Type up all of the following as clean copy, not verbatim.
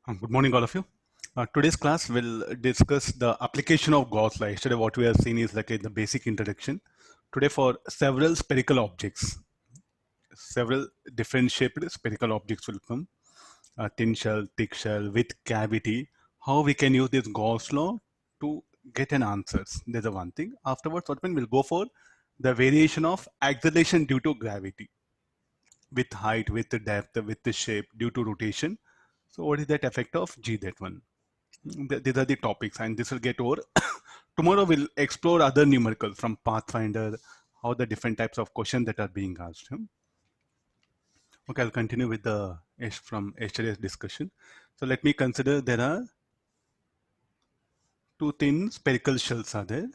Good morning, all of you. Today's class will discuss the application of Gauss law. Yesterday, what we have seen is like the basic introduction. Today, for several spherical objects, several different shaped spherical objects will come. Thin shell, thick shell, with cavity. How we can use this Gauss law to get an answers. There's a one thing. Afterwards, what we'll go for the variation of acceleration due to gravity, with height, with the depth, with the shape due to rotation. So, what is that effect of G? That one. These are the topics, and this will get over. Tomorrow we'll explore other numericals from Pathfinder, how the different types of questions that are being asked. Okay, I'll continue with the from yesterday's discussion. So let me consider there are two thin spherical shells are there.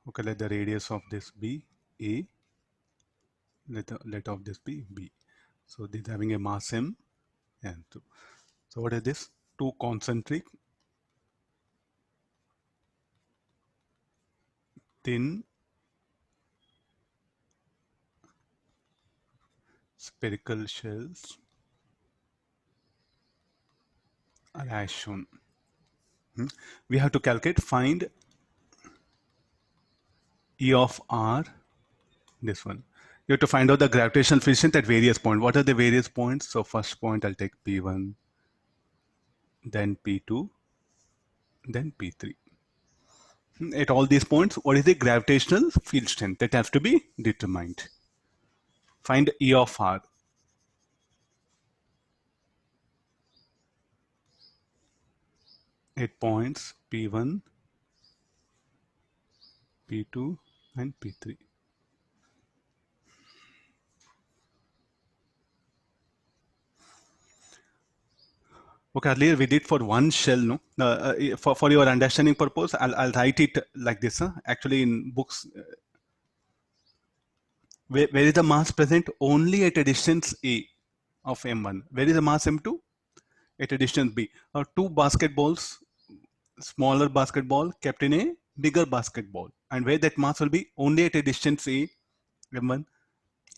Okay, let the radius of this be A. Let of this be B. So this having a mass M and 2. So what is this? Two concentric thin spherical shells are as shown. We have to calculate, find E of R, this one. You have to find out the gravitational coefficient at various points. What are the various points? So first point I'll take P1, then P2, then P3. At all these points, what is the gravitational field strength? That has to be determined. Find E of R. At points P1, P2, and P3. Okay, earlier we did for one shell, no? For your understanding purpose, I'll write it like this. Actually, in books, where is the mass present? Only at a distance A of M1. Where is the mass M2? At a distance B. Two basketballs, smaller basketball kept in a bigger basketball. And where that mass will be? Only at a distance A, M1.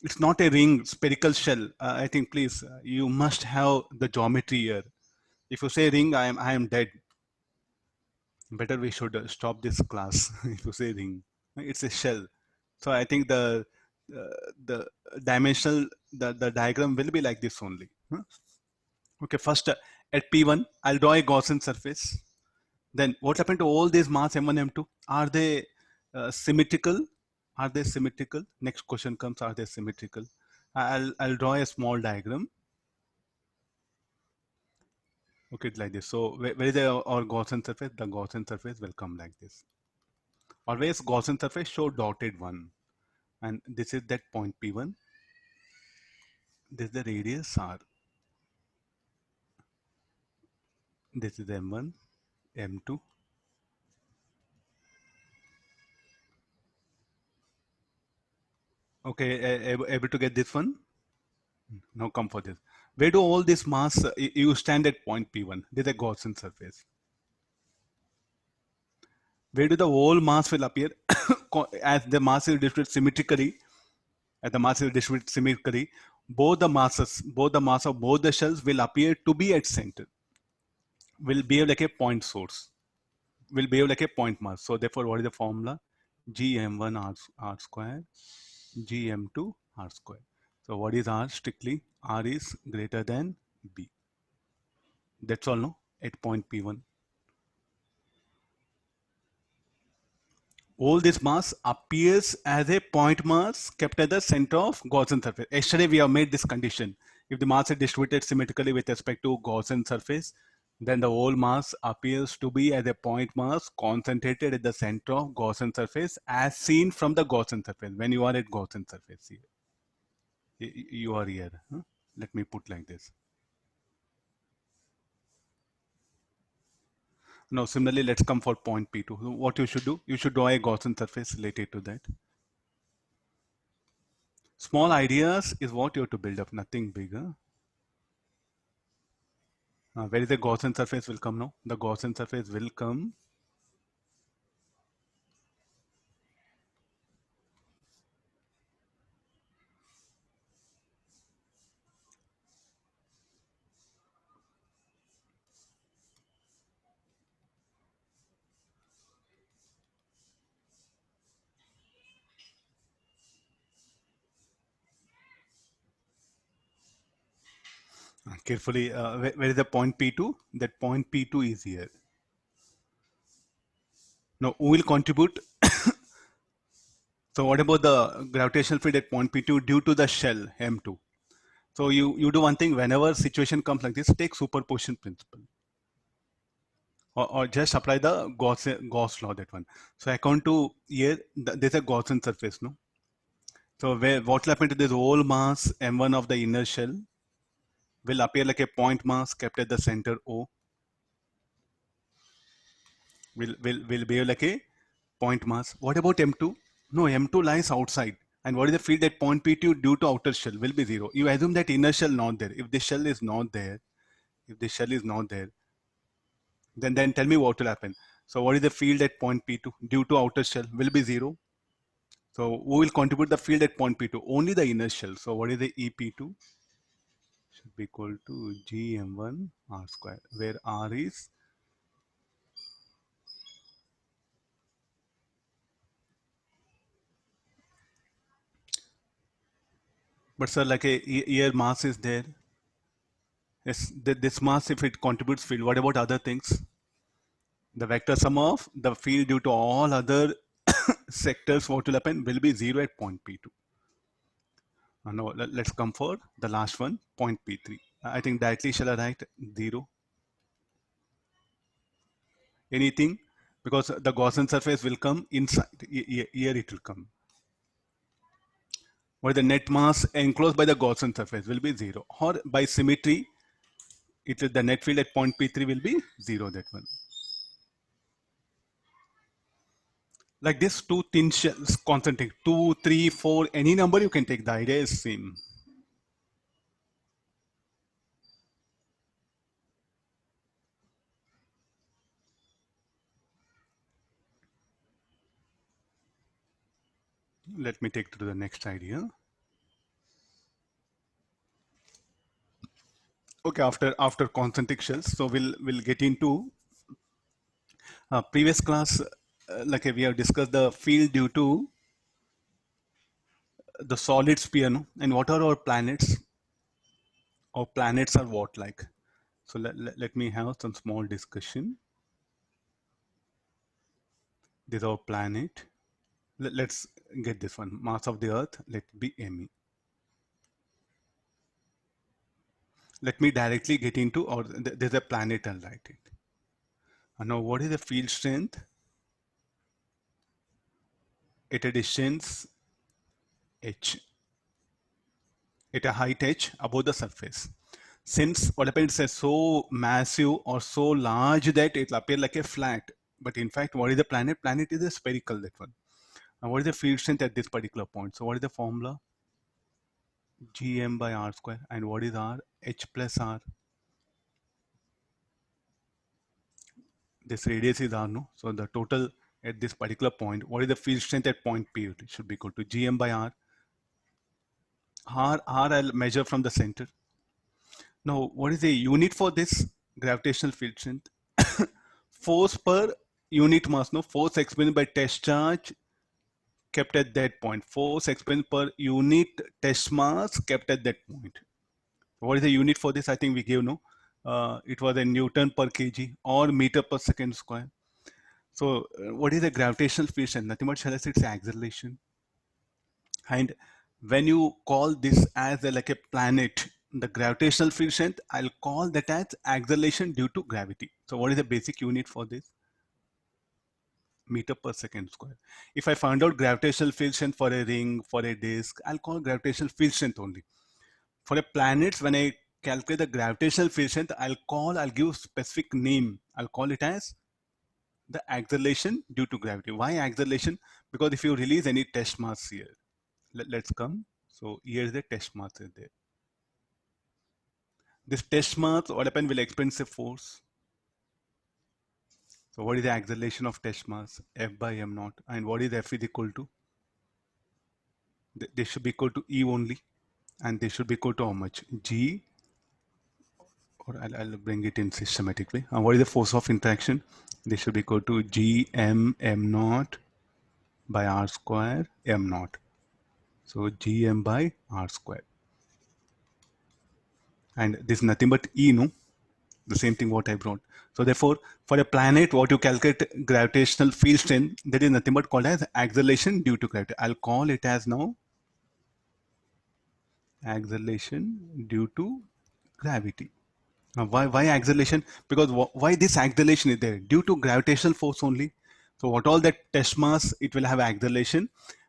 It's not a ring, spherical shell. I think, please, you must have the geometry here. If you say ring, I am dead. Better we should stop this class if you say ring. It's a shell. So I think the dimensional the diagram will be like this only. Okay, first at P1 I'll draw a Gaussian surface. Then what happened to all these mass M1 M2? Are they symmetrical? Are they symmetrical? Next question comes, are they symmetrical? I'll draw a small diagram. Okay, like this. So where is our Gaussian surface? The Gaussian surface will come like this. Always Gaussian surface show dotted one. And this is that point P1. This is the radius R. This is M1, M2. Okay, able to get this one? Now come for this. Where do all this mass, you stand at point P1. This is a Gaussian surface. Where do the whole mass will appear? As the mass is distributed symmetrically, both the mass of both the shells will appear to be at center. Will behave like a point source. Will behave like a point mass. So therefore, what is the formula? Gm1 r square, Gm2 r square. So what is R strictly? R is greater than B. That's all, no? At point P1. All this mass appears as a point mass kept at the center of Gaussian surface. Yesterday we have made this condition. If the mass is distributed symmetrically with respect to Gaussian surface, then the whole mass appears to be as a point mass concentrated at the center of Gaussian surface as seen from the Gaussian surface. When you are at Gaussian surface here, you are here. Let me put like this. Now, similarly, let's come for point P2. So what you should do, you should draw a Gaussian surface related to that. Small ideas is what you have to build up, nothing bigger. Where is the Gaussian surface will come now? The Gaussian surface will come. Carefully, where is the point P2? That point P2 is here. Now, who will contribute? So what about the gravitational field at point P2 due to the shell M2? So you do one thing, whenever situation comes like this, take superposition principle. Or just apply the Gauss law, that one. So according to here, there's a Gaussian surface, no? So what will happen to this whole mass M1 of the inner shell will appear like a point mass kept at the center O. Will behave like a point mass. What about M2? No, M2 lies outside. And what is the field at point P2 due to outer shell will be zero. You assume that inner shell not there. If the shell is not there, then tell me what will happen. So what is the field at point P2 due to outer shell will be zero. So who will contribute the field at point P2? Only the inner shell. So what is the EP2? Should be equal to GM1 R square, where R is but sir, like a here mass is there. Yes, this mass, if it contributes field, what about other things? The vector sum of the field due to all other sectors, what will happen, will be zero at point P2. Now let's come for the last one, point P3. I think directly shall I write zero? Anything? Because the Gaussian surface will come inside. Here it will come. Where the net mass enclosed by the Gaussian surface will be zero. Or by symmetry, the net field at point P3 will be zero, that one. Like this, two thin shells concentric, 2, 3, 4, any number you can take. The idea is same. Let me take to the next idea. Okay, after concentric shells, so we'll get into previous class. Like we have discussed the field due to the solid sphere, no? And what are our planets? Our planets are what like? So let me have some small discussion. This is our planet. Let's get this one. Mass of the Earth, let be me. Let me directly get into, or there's a planet, I'll write it. And now what is the field strength at a distance h, at a height h above the surface? Since what happens is so massive or so large that it will appear like a flat, but in fact, what is the planet? Planet is a spherical, that one. And what is the field strength at this particular point? So what is the formula? Gm by r square. And what is r? H plus r. This radius is r, no? So the total at this particular point, what is the field strength at point P? It should be equal to Gm by r. R I'll measure from the center. Now, what is the unit for this gravitational field strength? Force per unit mass, no? Force experienced by test charge kept at that point. Force experienced per unit test mass kept at that point. What is the unit for this? I think we gave, no? It was a Newton per kg or meter per second square. So what is the gravitational field strength? Nothing but shall I say it's acceleration. And when you call this as like a planet, the gravitational field strength, I'll call that as acceleration due to gravity. So what is the basic unit for this? Meter per second square. If I find out gravitational field strength for a ring, for a disk, I'll call gravitational field strength only. For a planet, when I calculate the gravitational field strength, I'll give specific name. I'll call it as the acceleration due to gravity. Why acceleration? Because if you release any test mass here, let's come. So here is the test mass is there. This test mass, what happened, will experience a force. So what is the acceleration of test mass? F by m naught. And what is F is equal to? They should be equal to E only. And they should be equal to how much? G, or I'll bring it in systematically. And what is the force of interaction? They should be equal to G m m naught by r square m naught. So Gm by r square. And this is nothing but E, no? The same thing what I brought. So therefore, for a planet, what you calculate gravitational field strength, that is nothing but called as acceleration due to gravity. I'll call it as now acceleration due to gravity. Now, why acceleration? Because why this acceleration is there? Due to gravitational force only. So what all that test mass, it will have acceleration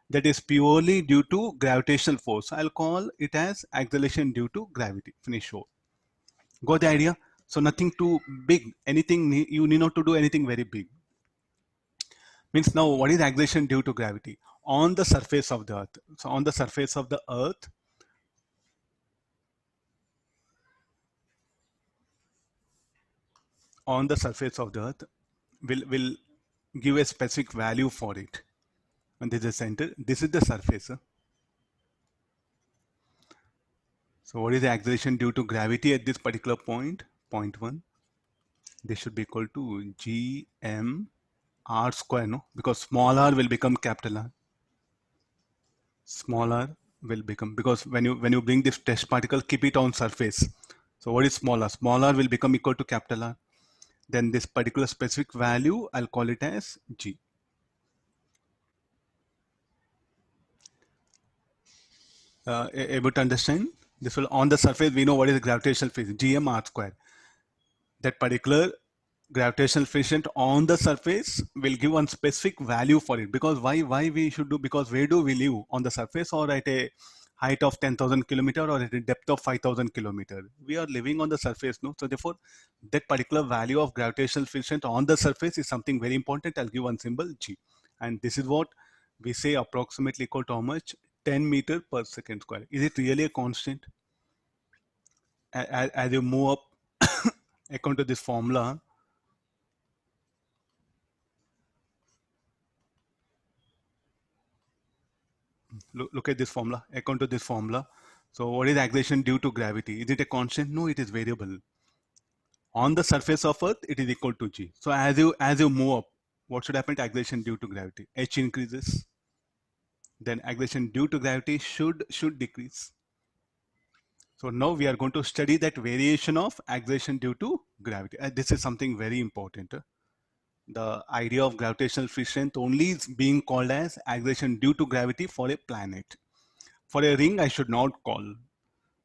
that is purely due to gravitational force. I'll call it as acceleration due to gravity. Finish show. Got the idea? So nothing too big. Anything you need not to do anything very big. Means now what is acceleration due to gravity? On the surface of the earth. So on the surface of the earth, on the surface of the earth will give a specific value for it. And this is the center. This is the surface. So what is the acceleration due to gravity at this particular point? Point 1. This should be equal to Gm r square, no? Because small r will become capital R. Small r will become, because when you bring this test particle, keep it on surface. So what is small r? Small r will become equal to capital R. Then this particular specific value, I'll call it as G. Able to understand? This will, on the surface, we know what is the gravitational field, Gm r square. That particular gravitational field on the surface will give one specific value for it. Because why we should do? Because where do we live? On the surface or at a height of 10,000 kilometer or at a depth of 5,000 kilometer? We are living on the surface, no? So therefore, that particular value of gravitational field on the surface is something very important. I'll give one symbol G, and this is what we say approximately equal to how much? 10 meter per second square. Is it really a constant? As you move up according to this formula, look at this formula, according to this formula. So what is acceleration due to gravity? Is it a constant? No, it is variable. On the surface of Earth, it is equal to G. So as you move up, what should happen to acceleration due to gravity? H increases. Then acceleration due to gravity should decrease. So now we are going to study that variation of acceleration due to gravity. This is something very important. The idea of gravitational free strength only is being called as acceleration due to gravity for a planet. For a ring, I should not call.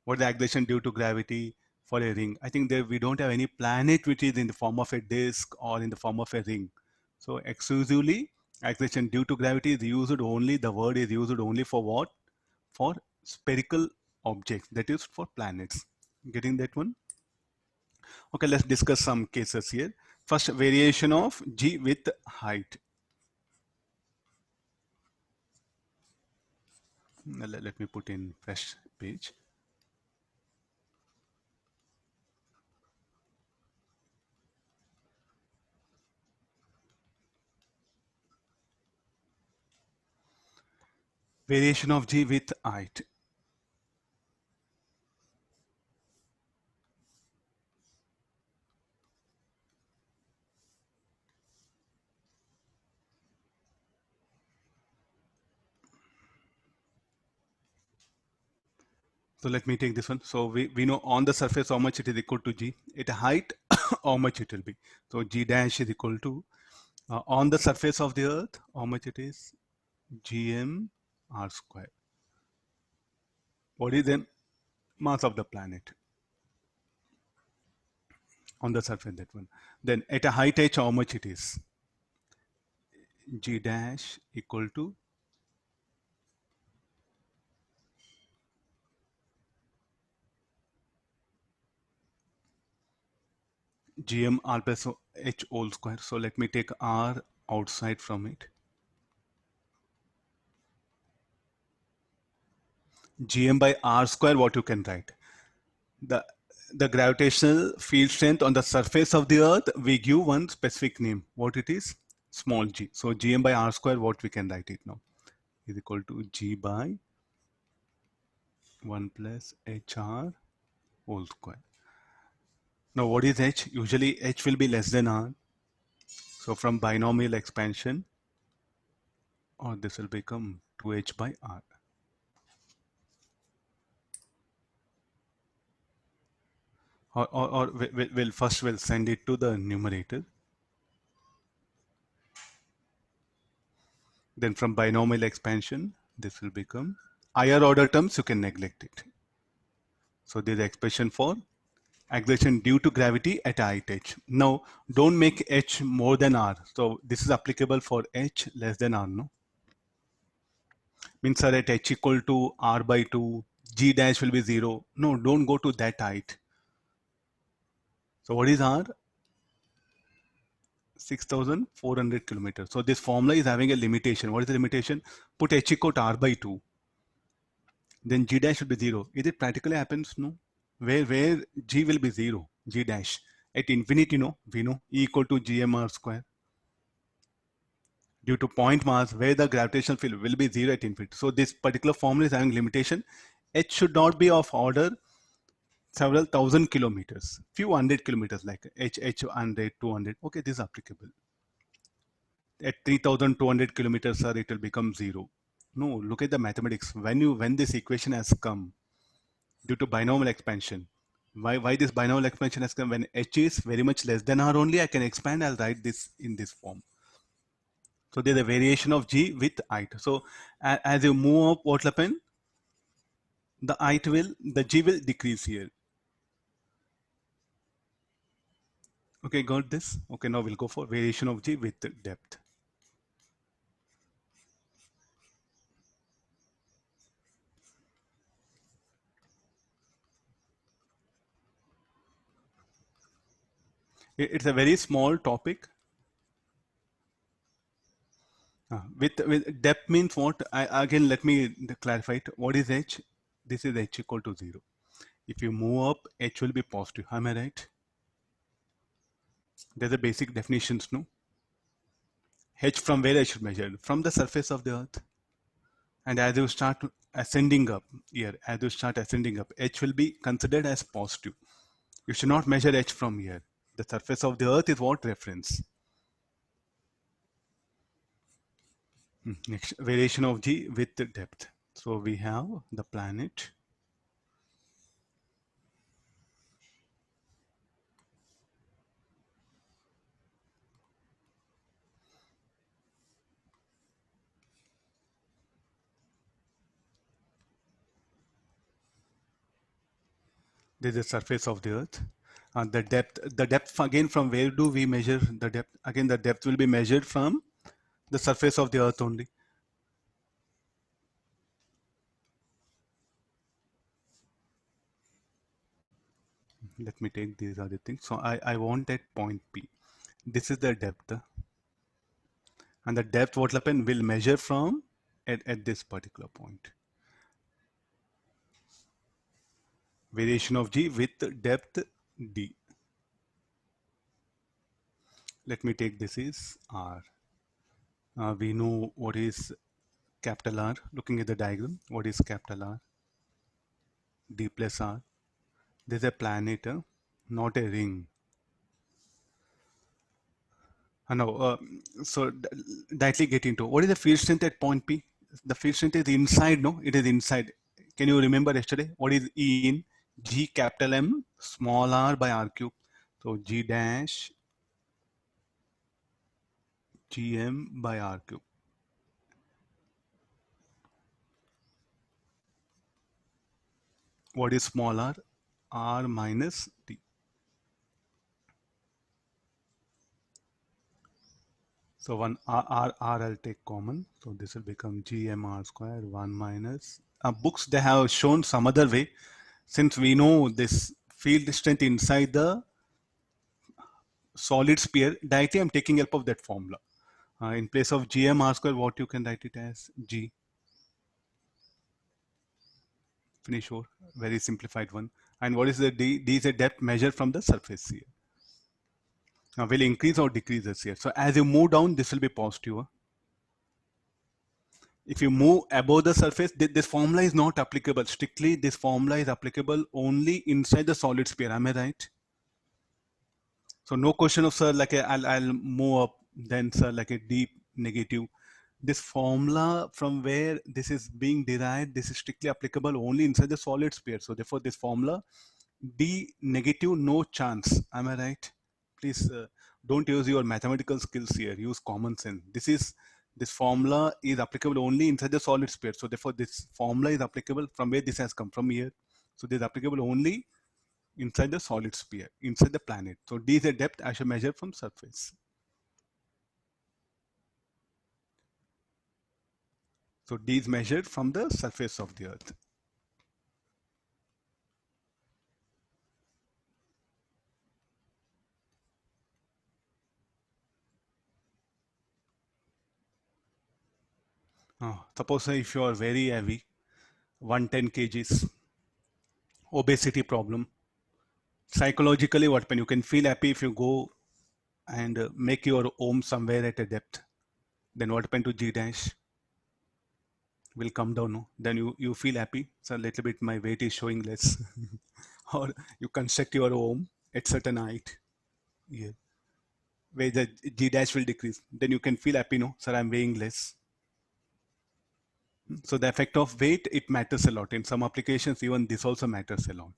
What is the acceleration due to gravity for a ring? I think there we don't have any planet which is in the form of a disk or in the form of a ring. So exclusively, acceleration due to gravity is used only, the word is used only for what? For spherical objects, that is for planets. Getting that one? Okay, let's discuss some cases here. First, variation of G with height. Let me put in fresh page. Variation of G with height. So let me take this one. So we know on the surface how much it is equal to G. At a height, how much it will be. So G dash is equal to, on the surface of the earth, how much it is? Gm r square. What is the mass of the planet? On the surface, that one. Then at a height h, how much it is? G dash equal to, gm r plus h whole square. So let me take r outside from it. Gm by r square, what you can write? The the gravitational field strength on the surface of the earth, we give one specific name. What it is? Small g. So gm by r square, what we can write it now, is equal to g by 1 plus hr whole square. Now what is h? Usually h will be less than r. So from binomial expansion, or this will become 2h by r. Or we'll first we'll send it to the numerator. Then from binomial expansion, this will become higher order terms, you can neglect it. So there's expression for acceleration due to gravity at height h. Now don't make h more than r. So this is applicable for h less than r, no? Means sir, at h equal to r by 2, g dash will be 0. No, don't go to that height. So what is r? 6,400 kilometers. So this formula is having a limitation. What is the limitation? Put h equal to r by 2. Then g dash should be 0. Is it practically happens? No. Where g will be 0, g dash. At infinity, no, we know E equal to gmr square. Due to point mass, where the gravitational field will be 0 at infinity. So this particular formula is having limitation. H should not be of order several thousand kilometers, few hundred kilometers, like h 100, 200. Okay, this is applicable. At 3,200 kilometers, sir, it will become 0. No, look at the mathematics. When this equation has come, due to binomial expansion. Why this binomial expansion has come? When h is very much less than r only, I can expand. I'll write this in this form. So there's a variation of g with height. So as you move up, what will happen? The g will decrease here. Okay, got this? Okay, now we'll go for variation of g with depth. It's a very small topic. With depth means what? Again, let me clarify it. What is h? This is h equal to 0. If you move up, h will be positive. Am I right? There's a basic definitions, no? H from where I should measure? From the surface of the earth. And as you start ascending up here, as you start ascending up, h will be considered as positive. You should not measure h from here. The surface of the earth is what reference. Next, variation of g with the depth. So we have the planet. This is the surface of the earth. The depth again, from where do we measure the depth? Again, the depth will be measured from the surface of the earth only. Let me take these other things. So I want at point P. This is the depth. And the depth, what will happen, will measure from at this particular point. Variation of G with depth D. Let me take this is R. We know what is capital R. Looking at the diagram, what is capital R? D plus R. This is a planet, not a ring. No, so directly get into what is the field strength at point P? The field strength is inside, no? It is inside. Can you remember yesterday? What is E in? G capital M small r by r cube. So G dash Gm by r cube. What is small r? R minus t. So one r I'll take common. So this will become Gm r square 1 minus. Books, they have shown some other way. Since we know this field strength inside the solid sphere, directly I'm taking help of that formula. In place of gm r square, what you can write it as g. Finish over. Very simplified one. And what is the d? D is a depth measured from the surface here. Now will increase or decreases here. So as you move down, this will be positive. If you move above the surface, this formula is not applicable. Strictly, this formula is applicable only inside the solid sphere. Am I right? So no question of sir, like I'll move up, then sir, like a deep negative. This formula from where this is being derived, this is strictly applicable only inside the solid sphere. So therefore, this formula D negative, no chance. Am I right? Please don't use your mathematical skills here. Use common sense. This formula is applicable only inside the solid sphere. So therefore, this formula is applicable from where this has come from here. So this is applicable only inside the solid sphere, inside the planet. So D is a depth I should measure from surface. So D is measured from the surface of the Earth. Suppose if you are very heavy, 110 kgs, obesity problem, psychologically what happen? You can feel happy if you go and make your home somewhere at a depth. Then what happen to G dash? Will come down, no? Then you feel happy. So a little bit my weight is showing less. Or you construct your home at certain height. Yeah. Where the G dash will decrease. Then you can feel happy, no? Sir, I'm weighing less. So the effect of weight, it matters a lot. In some applications, even this also matters a lot.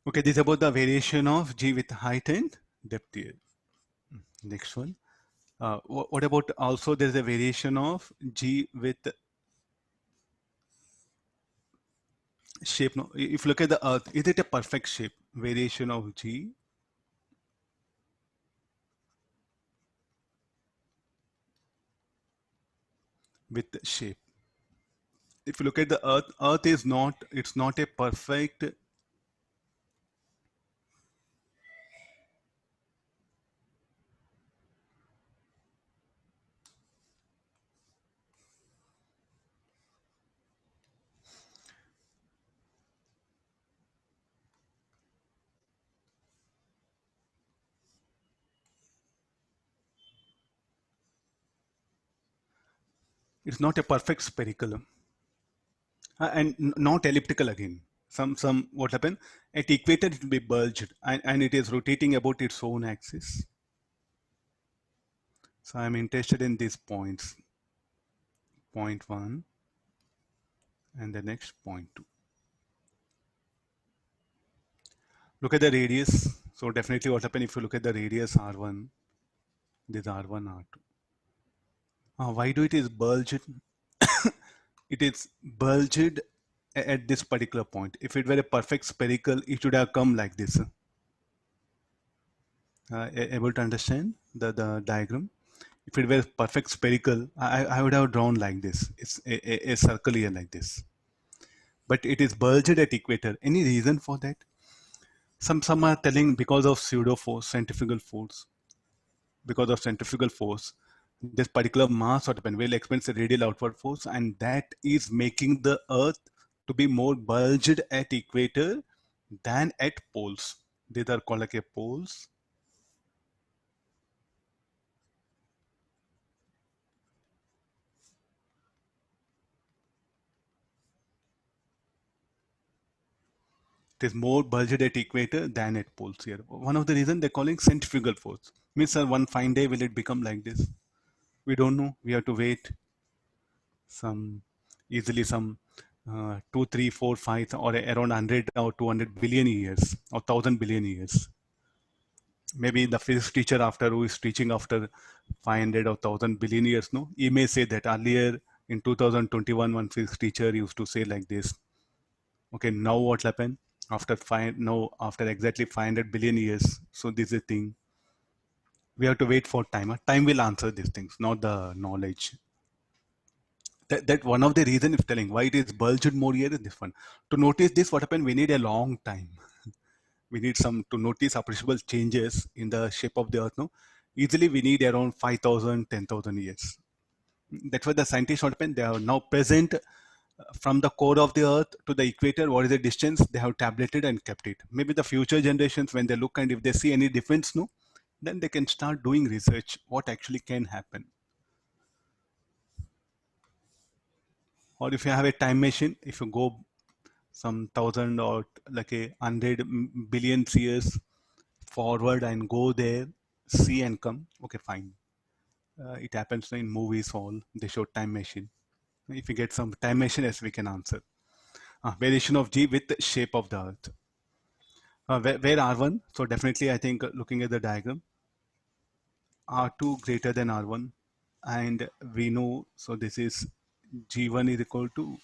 Okay, this is about the variation of G with height and depth here. Next one. What about also there's a variation of G with shape? No, if you look at the Earth, is it a perfect shape? Variation of G with shape. If you look at the Earth, Earth is not, it's not a perfect. It's not a perfect spherical, and not elliptical again. Some what happened at equator it will be bulged and it is rotating about its own axis. So I'm interested in these points. Point 1 and the next point 2. Look at the radius. So definitely what happened if you look at the radius R1, this R1, R2. Why do it is bulged? It is bulged at this particular point. If it were a perfect spherical, it should have come like this. Able to understand the diagram? If it were perfect spherical, I would have drawn like this. It's a circle here like this. But it is bulged at equator. Any reason for that? Some are telling because of pseudo force, centrifugal force. Because of centrifugal force, this particular mass or will experience the radial outward force, and that is making the Earth to be more bulged at equator than at poles. These are called like a poles. It is more bulged at equator than at poles here. One of the reasons they're calling centrifugal force. Means one fine day will it become like this? We don't know. We have to wait some easily some 2, 3, 4, 5 or around 100 or 200 billion years or 1000 billion years. Maybe the physics teacher after who is teaching after 500 or 1000 billion years, no, he may say that earlier in 2021 one physics teacher used to say like this. Okay, now what happened after after exactly 500 billion years? So this is a thing. We have to wait for time. Time will answer these things, not the knowledge. That one of the reason is telling why it is bulged more here is this one. To notice this, what happened? We need a long time. we need some to notice appreciable changes in the shape of the earth, no, easily we need around 5,000, 10,000 years. That's why the scientists what happen, they are now present from the core of the earth to the equator, what is the distance, they have tabulated and kept it. Maybe the future generations, when they look and if they see any difference, no, then they can start doing research what actually can happen. Or if you have a time machine, if you go some thousand or like a hundred billion years forward and go there, see and come, okay, fine. It happens in movies all, they show time machine. If we get some time machine, yes, we can answer. Variation of G with the shape of the earth. Where R1, so definitely I think looking at the diagram, R2 greater than R1, and we know, so this is G1 is equal to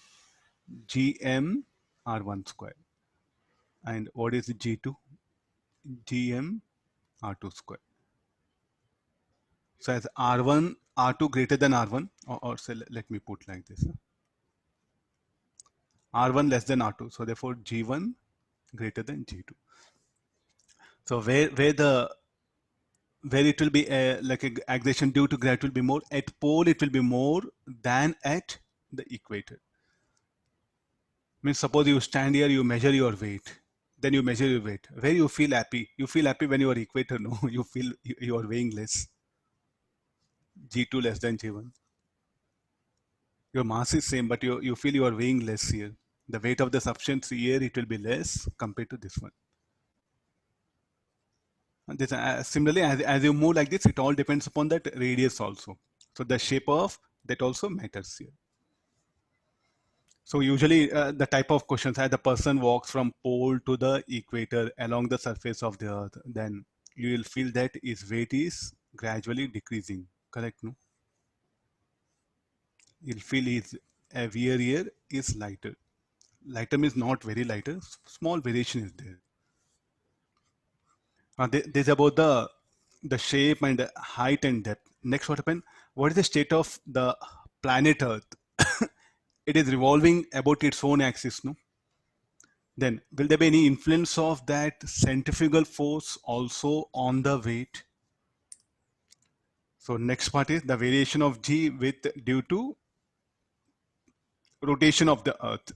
GM R1 square. And what is G2? GM R2 square. So as R1, R2 greater than R1, or say, let me put like this. R1 less than R2. So therefore G1 greater than G2. So where it will be like a acceleration due to gravity will be more, at pole it will be more than at the equator. Means suppose you stand here, you measure your weight, then you measure your weight. Where you feel happy? You feel happy when you are equator, no? You feel you are weighing less. G2 less than G1. Your mass is same, but you feel you are weighing less here. The weight of the substance here, it will be less compared to this one. And this, similarly, as you move like this, it all depends upon that radius also. So the shape of that also matters here. So usually the type of questions as the person walks from pole to the equator along the surface of the earth, then you will feel that his weight is gradually decreasing. Correct, no? You'll feel his heavier here is lighter. Lighter means not very lighter. Small variation is there. This is about the shape and the height and depth. Next, what happened? What is the state of the planet Earth? It is revolving about its own axis, no? Then, will there be any influence of that centrifugal force also on the weight? So, next part is the variation of G with due to rotation of the Earth.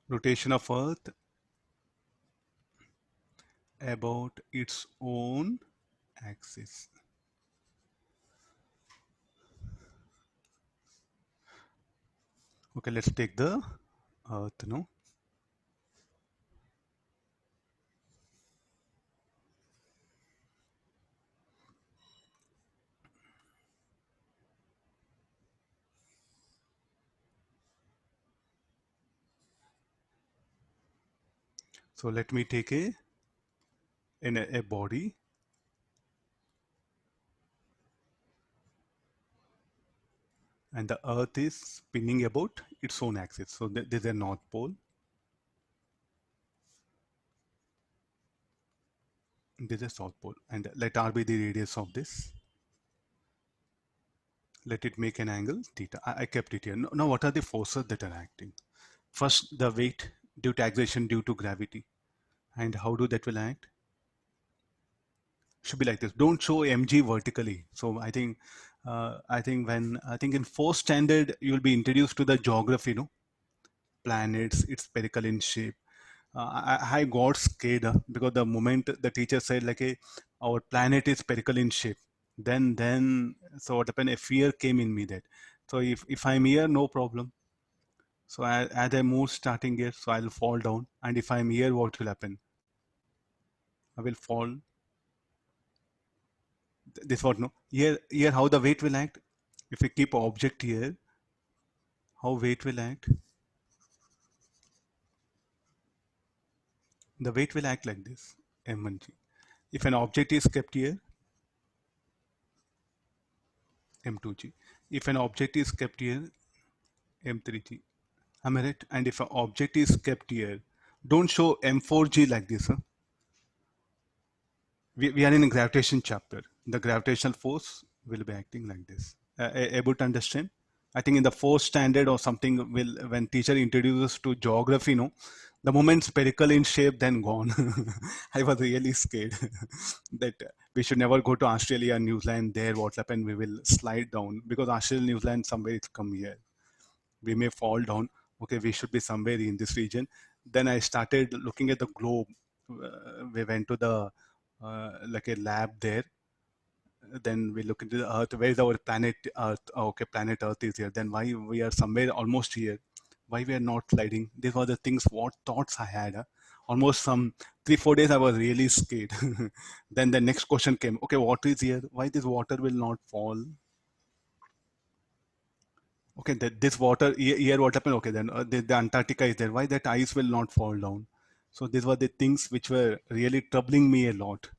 Rotation of Earth about its own axis. Okay, let's take the Earth now. So let me take a body, and the Earth is spinning about its own axis. So there's a North Pole. This is South Pole, and let R be the radius of this. Let it make an angle theta. I kept it here. Now, what are the forces that are acting? First, the weight due to acceleration due to gravity. And how do that will act? Should be like this. Don't show mg vertically. So I think in fourth standard you'll be introduced to the geography, no? Planets, it's spherical in shape. I got scared because the moment the teacher said like our planet is spherical in shape, then so what happened? A fear came in me that so if I'm here, no problem. So as I move starting here, so I'll fall down, and if I'm here, what will happen? I will fall. This what no here how the weight will act. If we keep object here, how weight will act? The weight will act like this, m1g. If an object is kept here, m2g. If an object is kept here, m3g. Am I right? And if an object is kept here, Don't show M4G like this. Huh? We are in a gravitation chapter. The gravitational force will be acting like this. Able to understand? I think in the fourth standard or something, will when teacher introduces to geography, no, the moment spherical in shape, then gone. I was really scared that we should never go to Australia, New Zealand. There, what happened? We will slide down because Australia, New Zealand, somewhere it's come here. We may fall down. Okay, we should be somewhere in this region. Then I started looking at the globe. We went to the like a lab there. Then we look into the earth. Where is our planet earth? Oh, okay, planet earth is here. Then why we are somewhere almost here? Why we are not sliding? These were the things, what thoughts I had. Almost some 3 4 days I was really scared. Then the next question came, okay, what is here? Why this water will not fall? Okay, that this water here, what happened? Okay, then the Antarctica is there. Why that ice will not fall down? So these were the things which were really troubling me a lot.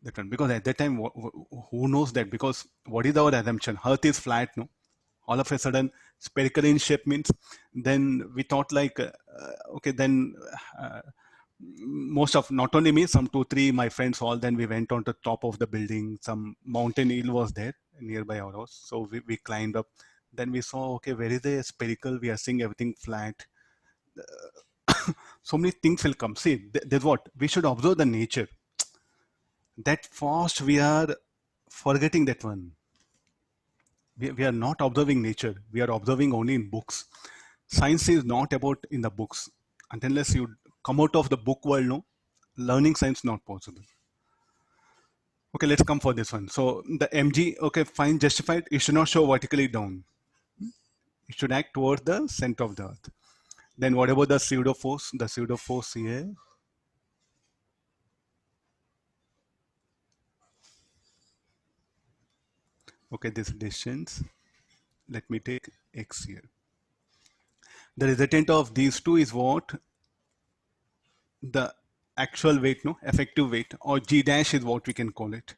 That one, because at that time, who knows that? Because what is our assumption? Earth is flat, no? All of a sudden, spherical in shape means, then we thought like, okay, then uh, most of, not only me, some two three my friends, all, then we went on to top of the building. Some mountain hill was there nearby our house, so we climbed up. Then we saw, okay, where is the spherical? We are seeing everything flat. So many things will come. See, there's what we should observe the nature. That fast we are forgetting that one. We are not observing nature. We are observing only in books. Science is not about in the books. And unless you come out of the book world, no, learning science not possible. Okay, let's come for this one. So the mg, okay, fine, justified. It should not show vertically down. It should act towards the center of the earth. Then what about the pseudo force? The pseudo force here. Okay, this distance. Let me take x here. The resultant of these two is what? The actual weight, no, effective weight, or g dash is what we can call it.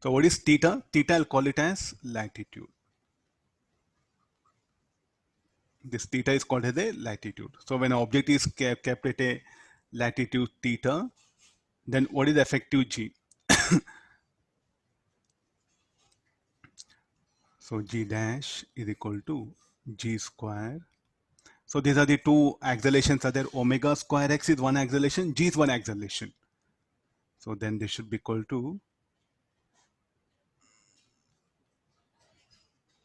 So what is theta? Theta, I'll call it as latitude. This theta is called as a latitude. So when an object is kept at a latitude theta, then what is the effective g? So g dash is equal to g square. So these are the two accelerations are there. Omega square x is one acceleration, g is one acceleration. So then this should be equal to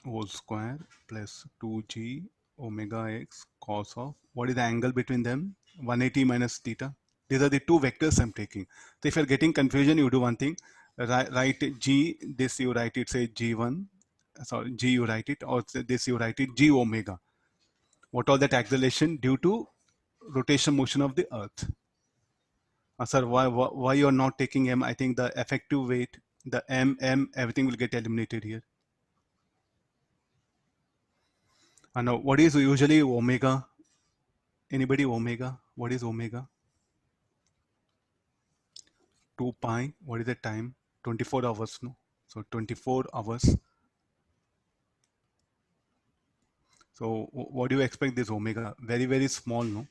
whole square plus 2g omega x cos of, what is the angle between them? 180 minus theta. These are the two vectors I'm taking. So if you're getting confusion, you do one thing, write g, this you write it, say g1, sorry, g you write it, or this you write it, g omega. What all that acceleration due to rotation motion of the earth. Sir, why you're not taking m? I think the effective weight, the m, everything will get eliminated here. Now, what is usually omega? Anybody omega? What is omega? 2 pi. What is the time? 24 hours, no? So 24 hours. So what do you expect this omega? Very, very small, no?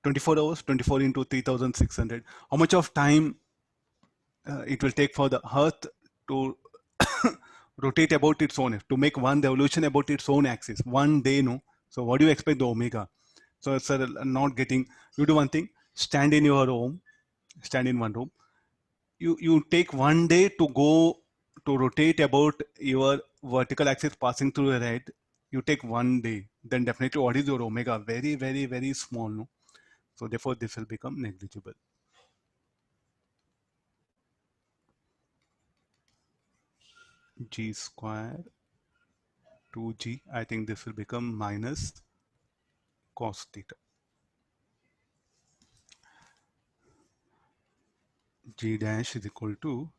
24 hours, 24 into 3600. How much of time it will take for the earth to rotate about its own, to make one revolution about its own axis? 1 day, no? So what do you expect the omega? So sir, not getting, you do one thing, stand in your home, stand in one room. You take 1 day to go to rotate about your vertical axis passing through your head. You take 1 day, then definitely what is your omega? Very, very, very small, no? So therefore this will become negligible. G square 2g, I think this will become minus cos theta. G dash is equal to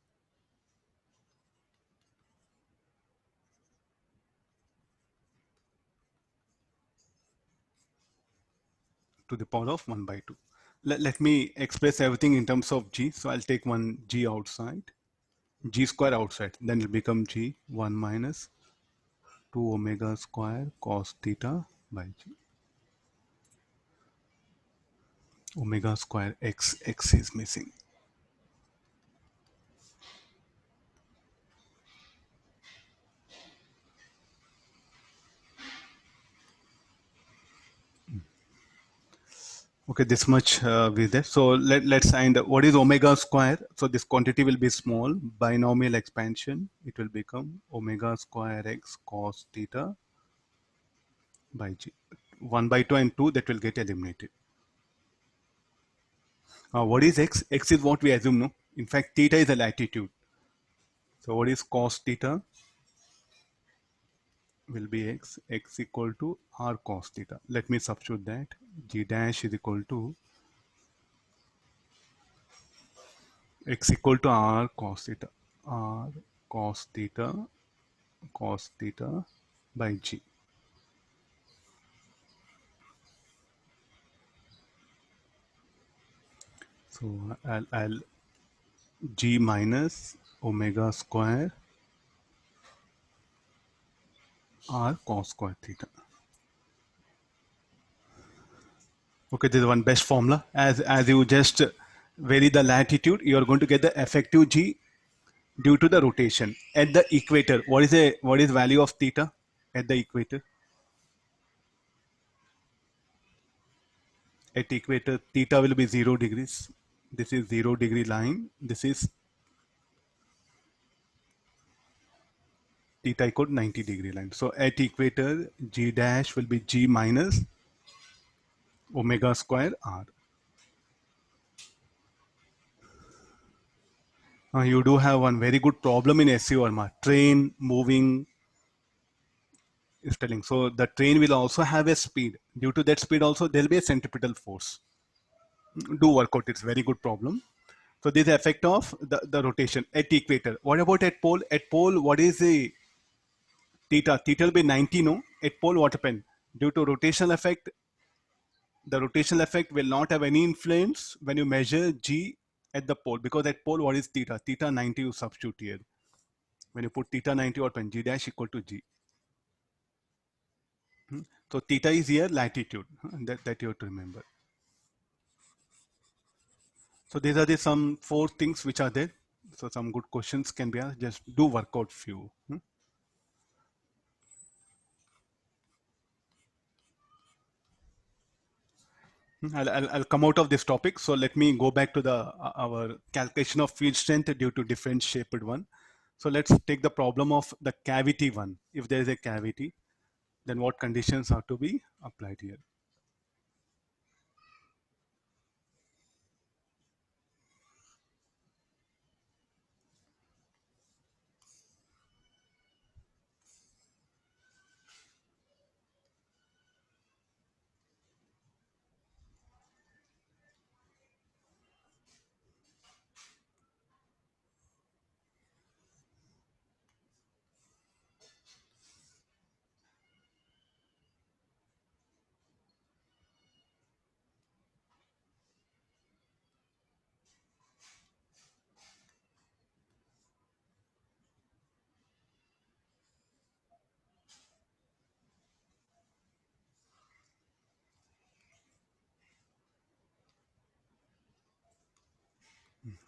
the power of 1 by 2. Let me express everything in terms of g. So I'll take one g outside, g square outside, then it'll become g 1 minus 2 omega square cos theta by g. Omega square x is missing. Okay, this much with that. So let's find what is omega square. So this quantity will be small. Binomial expansion. It will become omega square x cos theta by g. 1 by 2 and 2 that will get eliminated. What is x? X is what we assume, no? In fact, theta is a latitude. So what is cos theta? Will be x equal to r cos theta. Let me substitute that. G dash is equal to x equal to r cos theta. R cos theta by g. So I'll g minus omega square r cos square theta. Okay, this is one best formula. As you just vary the latitude, you are going to get the effective g due to the rotation at the equator. What is value of theta at the equator? At equator, theta will be 0 degrees. This is 0 degree line. This is theta equal 90 degree line. So at equator, g dash will be g minus omega square r. You do have one very good problem in SU Verma. Train moving is telling. So the train will also have a speed. Due to that speed also, there will be a centripetal force. Do work out. It's a very good problem. So this is the effect of the rotation at equator. What about at pole? At pole, what is the theta? Theta will be 90, no? At pole, what happened? Due to rotational effect, the rotational effect will not have any influence when you measure G at the pole, because at pole, what is theta? Theta 90 you substitute here. When you put theta 90, what when G dash equal to G. So theta is here latitude, that you have to remember. So these are the some 4 things which are there. So some good questions can be asked. Just do work out few. I'll come out of this topic. So let me go back to the our calculation of field strength due to different shaped one. So let's take the problem of the cavity one. If there is a cavity, then what conditions are to be applied here?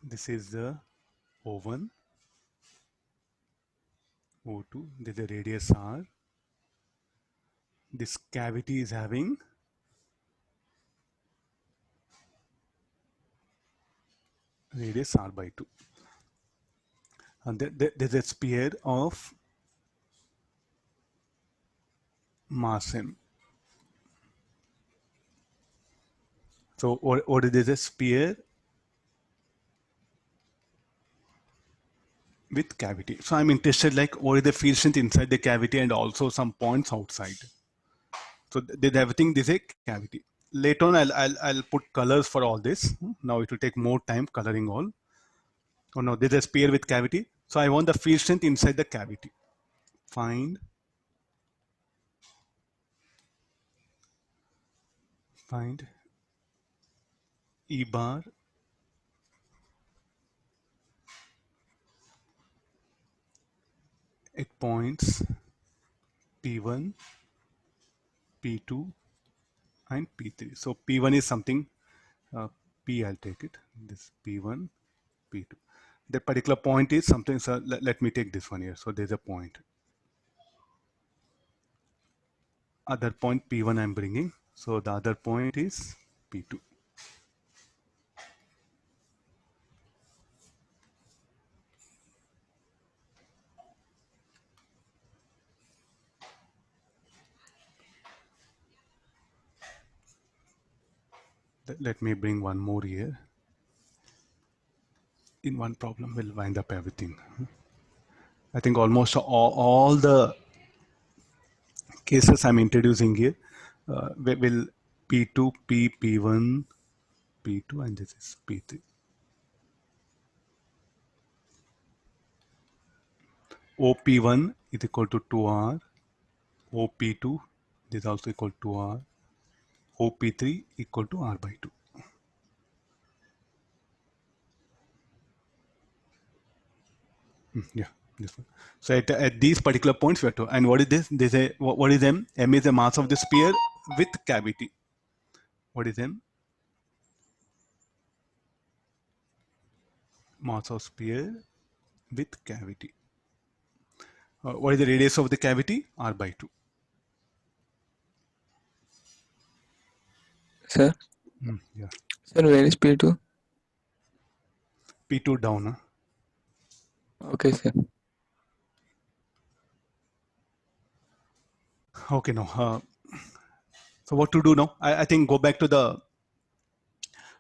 This is the O1, O2. This is the radius R. This cavity is having radius R by 2. And there's a sphere of mass M. So what is a sphere with cavity? So I'm interested like what is the field strength inside the cavity and also some points outside. So there's everything. This is a cavity. Later on, I'll put colors for all this. Now it will take more time coloring all. Oh no, this is a sphere with cavity. So I want the field strength inside the cavity. Find E bar at points P1, P2, and P3. So P1 is something, P, I'll take it, this P1, P2. That particular point is something, so let me take this one here. So there's a point. Other point P1 I'm bringing. So the other point is P2. Let me bring one more here. In one problem, we'll wind up everything. I think almost all the cases I'm introducing here will P2, P1, P2, and this is P3. OP1 is equal to 2R. OP2 is also equal to R. OP3 equal to R by 2. Yeah, this one. So at these particular points, we have to. And what is this? This is what is M? M is the mass of the sphere with cavity. What is M? Mass of sphere with cavity. What is the radius of the cavity? R by 2. Sir, Yeah. sir, where is P2? P2 down. Okay, sir. Okay, no. So what to do now? I think go back to the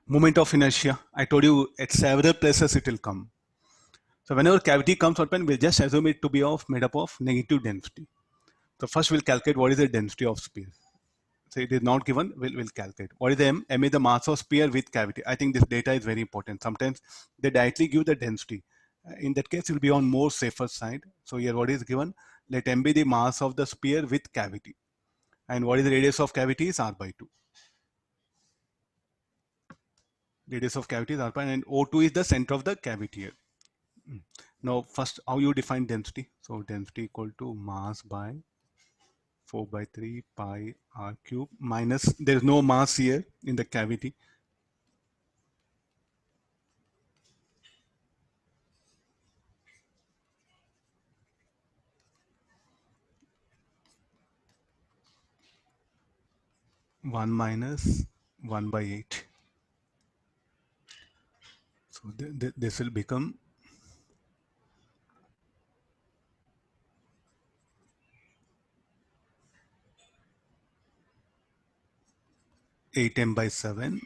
moment of inertia. I told you at several places it will come. So whenever cavity comes open, we'll just assume it to be made up of negative density. So first we'll calculate what is the density of sphere. So it is not given, we'll calculate. What is the M? M is the mass of sphere with cavity. I think this data is very important. Sometimes they directly give the density. In that case, it will be on more safer side. So here what is given? Let M be the mass of the sphere with cavity. And what is the radius of cavity is R by 2. Radius of cavity is R by 2 and O2 is the center of the cavity here. Now first how you define density? So density equal to mass by 4 by 3 pi r cube minus, there is no mass here in the cavity. One minus 1 by 8. So this will become 8m by 7.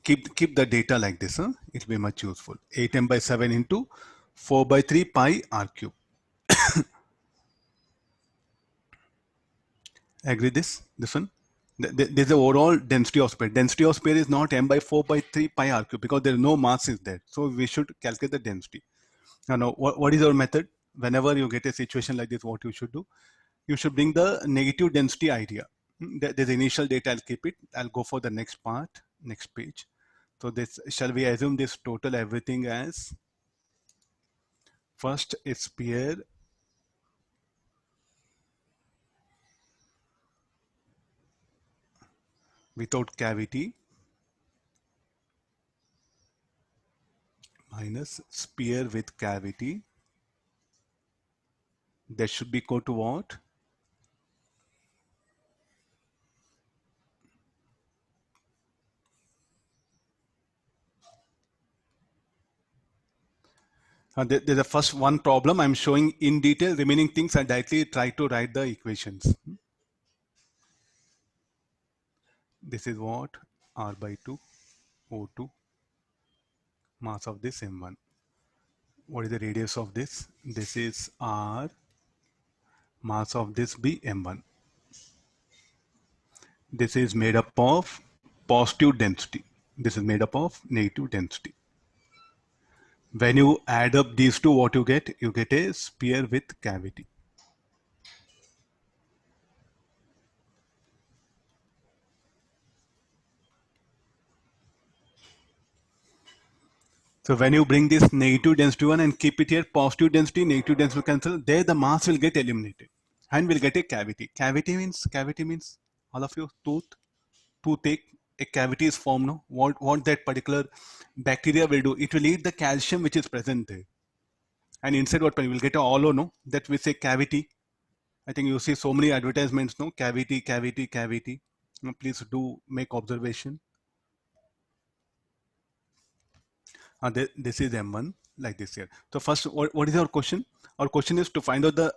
Keep the data like this, huh? It will be much useful. 8m by 7 into 4 by 3 pi r cube. Agree this one? There's the overall density of sphere. Density of sphere is not m by 4 by 3 pi r cube because there is no mass is there. So we should calculate the density. Now, what is our method? Whenever you get a situation like this, what you should do? You should bring the negative density idea. There's initial data, I'll keep it. I'll go for the next part, next page. So this, shall we assume this total everything as first a sphere without cavity minus sphere with cavity. That should be equal to what? There's a first one problem I'm showing in detail. Remaining things I directly try to write the equations. This is what? R by 2, O2, mass of this M1. What is the radius of this? This is R, mass of this be M1. This is made up of positive density. This is made up of negative density. When you add up these two, what you get? You get a sphere with cavity. So when you bring this negative density one and keep it here, positive density, negative density will cancel. There the mass will get eliminated, and we'll get a cavity. Cavity means all of you toothache. A cavity is formed. No, what that particular bacteria will do? It will eat the calcium which is present there, and inside what we will get a hollow. No, that we say cavity. I think you see so many advertisements. No, cavity, cavity, cavity. No, please do make observation. This is M1 like this here. So first, what is our question? Our question is to find out the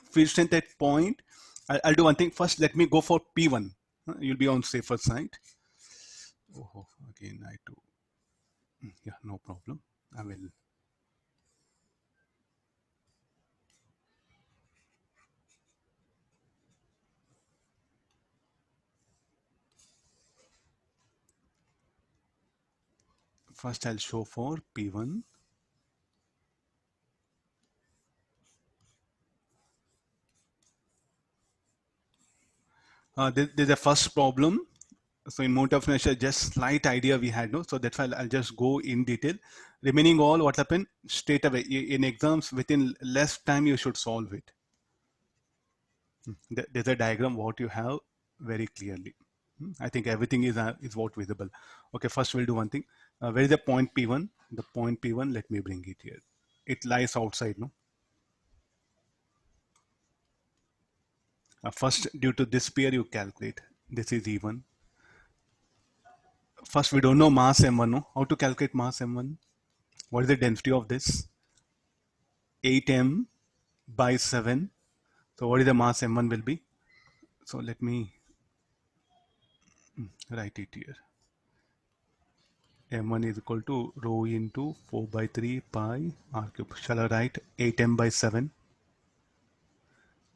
field strength at point. I'll do one thing. First, let me go for P1. You'll be on safer side. Oh, again, I do. Yeah, no problem. I will. First, I'll show for P1. There's a first problem. So in mode of inertia, just slight idea we had, no? So that's why I'll just go in detail. Remaining all what happened straight away in exams within less time you should solve it. There's a diagram what you have very clearly. I think everything is what visible. Okay, first we'll do one thing. Where is the point P1? The point P1, let me bring it here. It lies outside, no? First, due to this pair, you calculate. This is E1. First, we don't know mass M1, no? How to calculate mass M1? What is the density of this? 8m by 7. So what is the mass M1 will be? So let me write it here. M1 is equal to rho into 4 by 3 pi r cube. Shall I write 8m by 7?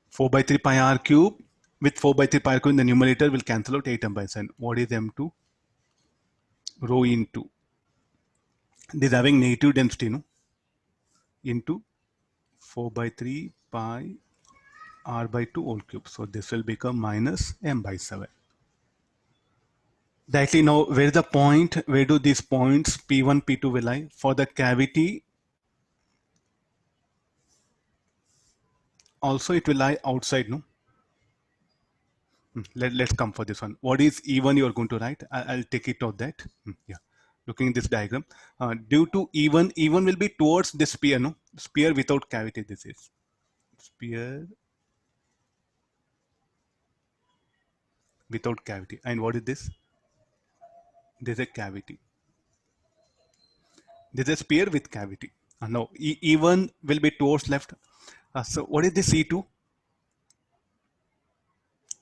4 by 3 pi r cube with 4 by 3 pi r cube in the numerator will cancel out 8m by 7. What is M2? Rho into. This is having negative density, no? Into 4 by 3 pi r by 2 whole cube. So this will become minus m by 7. Directly now, where is the point? Where do these points P1, P2 will lie? For the cavity, also it will lie outside, no? Let's come for this one. What is E1 you are going to write? I'll take it out that. Yeah. Looking at this diagram. Due to E1, E1 will be towards the sphere, no? Sphere without cavity, this is. Sphere without cavity. And what is this? This is a cavity. This is a sphere with cavity. No, E1 will be towards left. So what is this E2?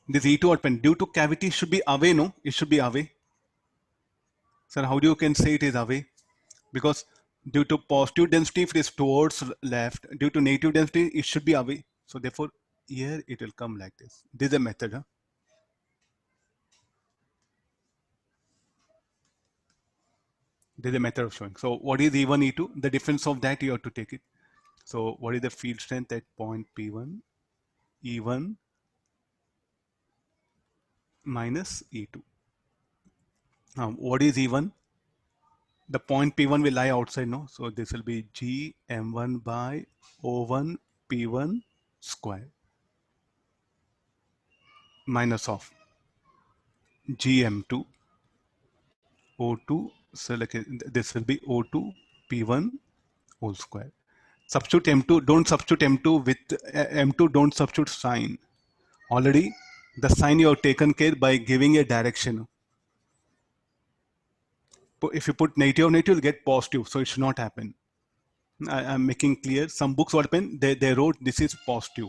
This E2 open due to cavity should be away, no? It should be away. Sir, how do you can say it is away? Because due to positive density, if it is towards left, due to negative density, it should be away. So therefore, here it will come like this. This is a method. Huh? This is a method of showing. So what is E1, E2? The difference of that you have to take it. So what is the field strength at point P1? E1 minus E2. Now, what is E1? The point P1 will lie outside, no? So this will be G M1 by O1 P1 square minus of GM2 O2. So like this will be O2 P1 whole square. Substitute M2. Don't substitute M2 with M2. Don't substitute sign. Already the sign you have taken care by giving a direction. If you put negative, negative, you'll get positive. So it should not happen. I'm making clear. Some books what happen, they wrote this is positive.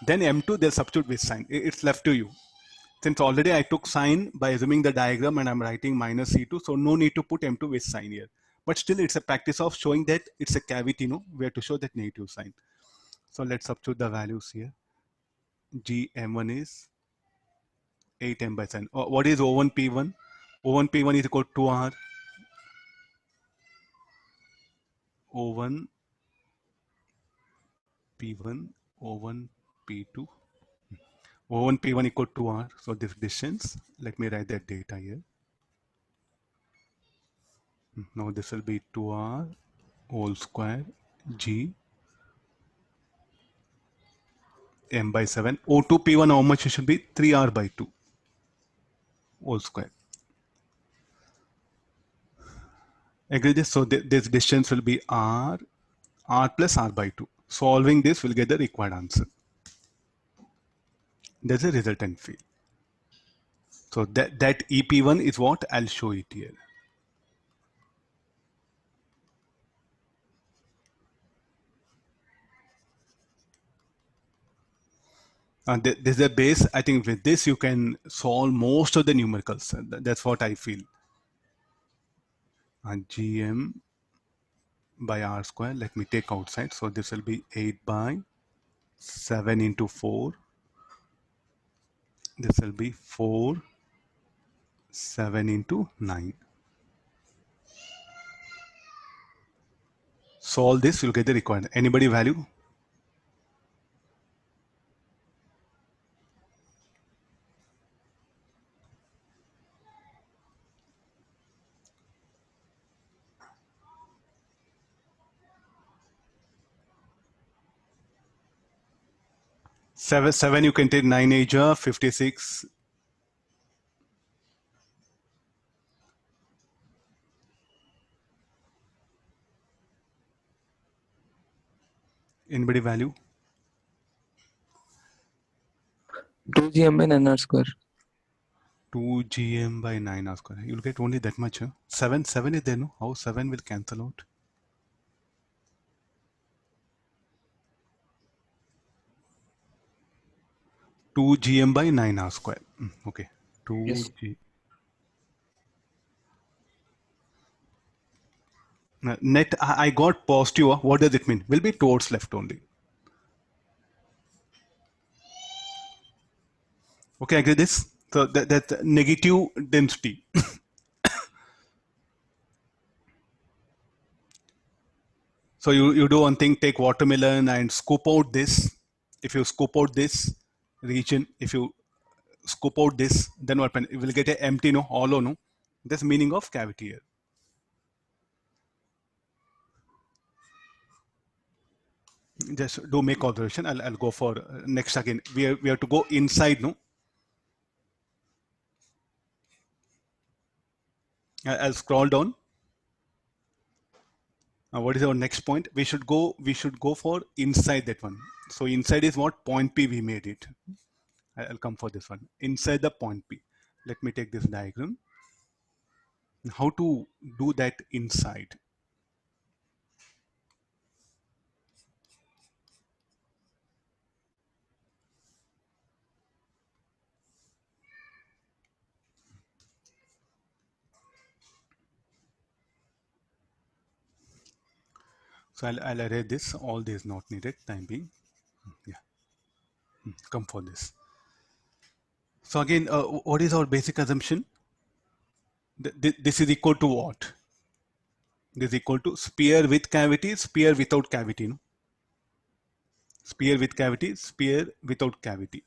Then M2 they'll substitute with sign. It's left to you. Since already I took sign by assuming the diagram and I'm writing minus C2, so no need to put M2 with sign here. But still it's a practice of showing that it's a cavity, no? We have to show that negative sign. So let's substitute the values here. GM1 is 8m by 7. What is O1 P1? O1 P1 is equal to R. O1 P1, O1 P2. O1 P1 equal to R. So this distance, let me write that data here. Now this will be 2r whole square g m by 7. O2 P1, how much it should be? 3r by 2 whole square. Agree this? So this distance will be r plus r by 2. Solving this will get the required answer. There's a resultant field. So that EP1 is what? I'll show it here. And this is a base. I think with this you can solve most of the numericals. That's what I feel. And gm by r square, let me take outside. So this will be 8 by 7 into 4. This will be 4, 7 into 9. Solve this, you'll get the required. Anybody value? Seven you can take 9 aja 56. Anybody value? 2gm by 9r square. 2 gm by 9 r square. You'll get only that much. Huh? 7 is there, no? How 7 will cancel out? Two gm by 9 r square. Okay. 2 Yes. g. Net I got positive. What does it mean? Will be towards left only. Okay, I agree this. So that's negative density. So you do one thing, take watermelon and scoop out this. If you scoop out this region, if you scoop out this, then what happen? You will get a empty, no, hollow, no. That's meaning of cavity here. Just do make observation. I'll go for next again. We have to go inside, no. I'll scroll down. What is our next point? We should go for inside that one. So inside is what? Point P we made it. I'll come for this one. Inside the point P. Let me take this diagram. How to do that inside? So I'll array this. All this not needed. Time being. Yeah. Come for this. So again, what is our basic assumption? This is equal to what? This is equal to sphere with cavity, sphere without cavity. No? Sphere with cavity, sphere without cavity.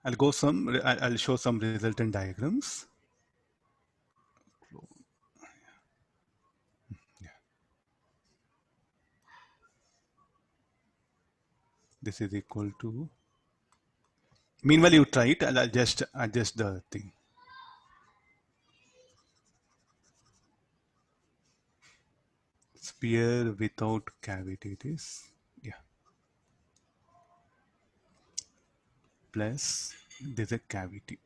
I'll show some resultant diagrams. Yeah. This is equal to. Meanwhile, you try it. I'll just adjust the thing. Sphere without cavity. It is. Yeah. Plus there's a cavity.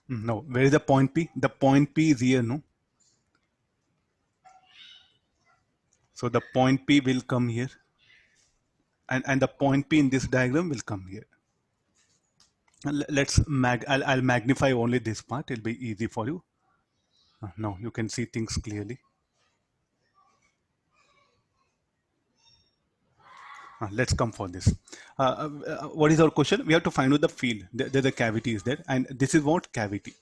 No, where is the point P? The point P is here, no? So the point P will come here. and the point P in this diagram will come here. I'll magnify only this part. It'll be easy for you. Now you can see things clearly. Let's come for this. What is our question? We have to find out the field. The cavity is there, and this is what cavity.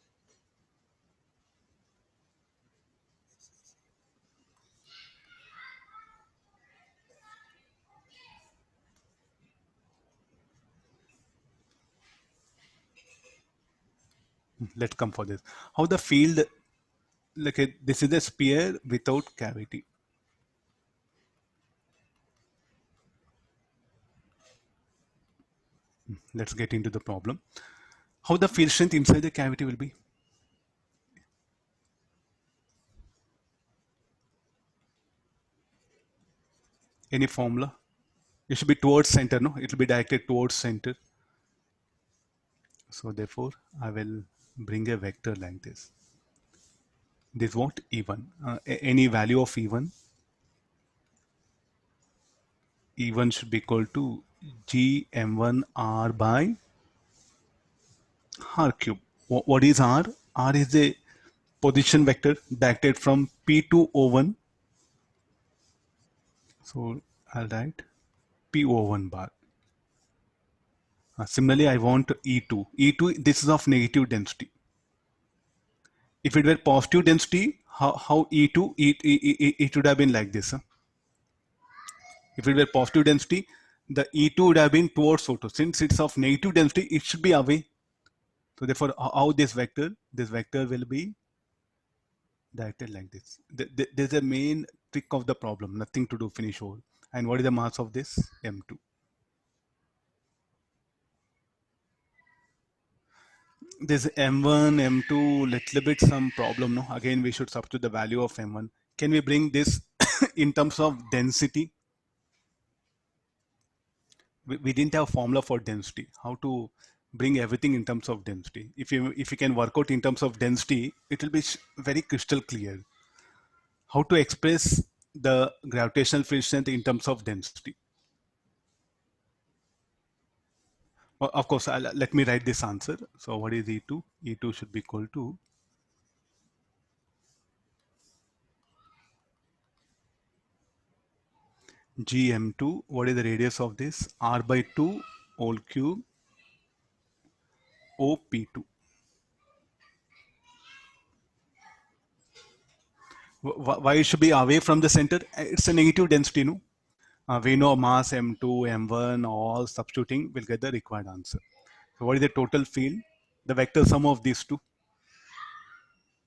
Let's come for this. How the field, like this is a sphere without cavity. Let's get into the problem. How the field strength inside the cavity will be? Any formula? It should be towards center, no? It will be directed towards center. So therefore, I will bring a vector like this. This what? E1. Any value of E1. E1 should be equal to Gm1 R by R cube. What is R? R is a position vector directed from P to O1. So I'll write PO1 bar. Similarly, I want E2. E2, this is of negative density. If it were positive density, how E2, it would have been like this. Huh? If it were positive density, the E2 would have been towards O2. Since it's of negative density, it should be away. So therefore, how this vector will be directed like this. There's a main trick of the problem, nothing to do, finish all. And what is the mass of this? M2. This M1, M2, little bit some problem, no? Again, we should substitute the value of M1. Can we bring this in terms of density? We didn't have formula for density. How to bring everything in terms of density? If you can work out in terms of density, it will be very crystal clear. How to express the gravitational field strength in terms of density? Well, of course, let me write this answer. So what is E2? E2 should be equal to Gm2. What is the radius of this? R by 2 whole cube OP2. Why it should be away from the center? It's a negative density, no? We know mass M2, M1, all substituting will get the required answer. So what is the total field? The vector sum of these two.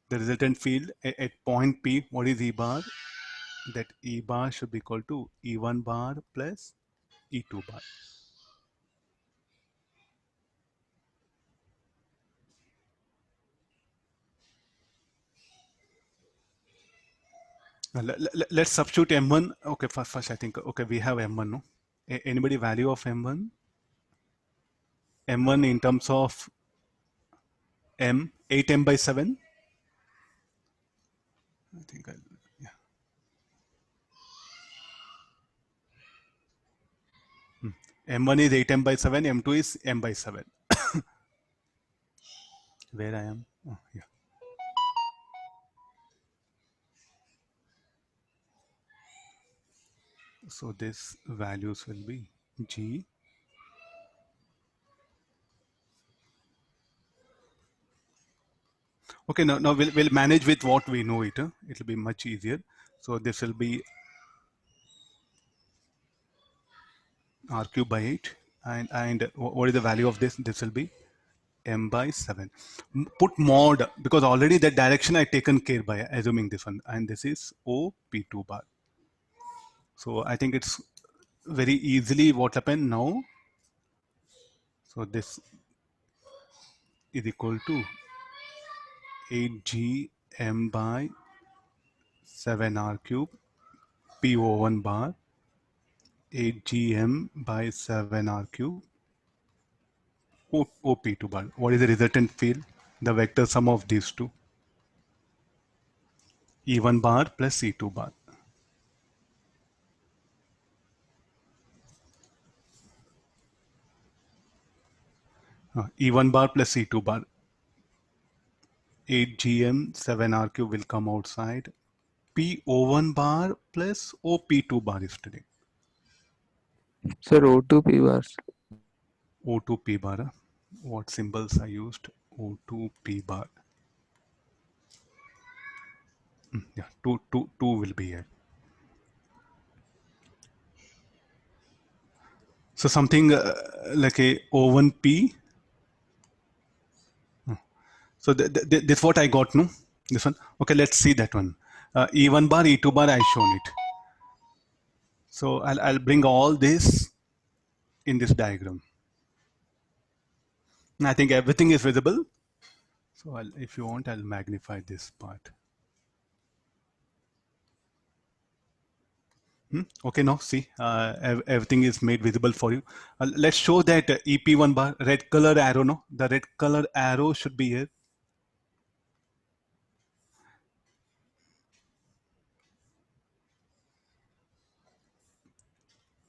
The resultant field at point P, what is E bar? That E bar should be equal to E1 bar plus E2 bar. Let's substitute M1. Okay, first I think, okay, we have M1, no? Anybody value of M1? M1 in terms of M, 8M by 7? I think yeah. M1 is 8M by 7, M2 is M by 7. Where I am? Oh, yeah. So this values will be G. Okay, now we'll manage with what we know it. It'll be much easier. So this will be R cube by 8. And what is the value of this? This will be M by 7. Put mod, because already that direction I taken care by assuming this one. And this is OP2 bar. So I think it's very easily what happened now. So this is equal to 8Gm by 7R cube PO1 bar 8Gm by 7R cube OP2 bar. What is the resultant field? The vector sum of these two. E1 bar plus E2 bar. E1 bar plus E2 bar. 8 GM 7 RQ will come outside. PO1 bar plus OP2 bar is today. Sir, O2 P bars. O2 P bar. What symbols I used? O2 P bar. Yeah, 2 will be here. So something like a O1P. So this what I got, no? This one. Okay, let's see that one. E1 bar, E2 bar, I shown it. So I'll bring all this in this diagram. I think everything is visible. So if you want, I'll magnify this part. Okay, now see, everything is made visible for you. Let's show that EP1 bar, red color arrow, no? The red color arrow should be here.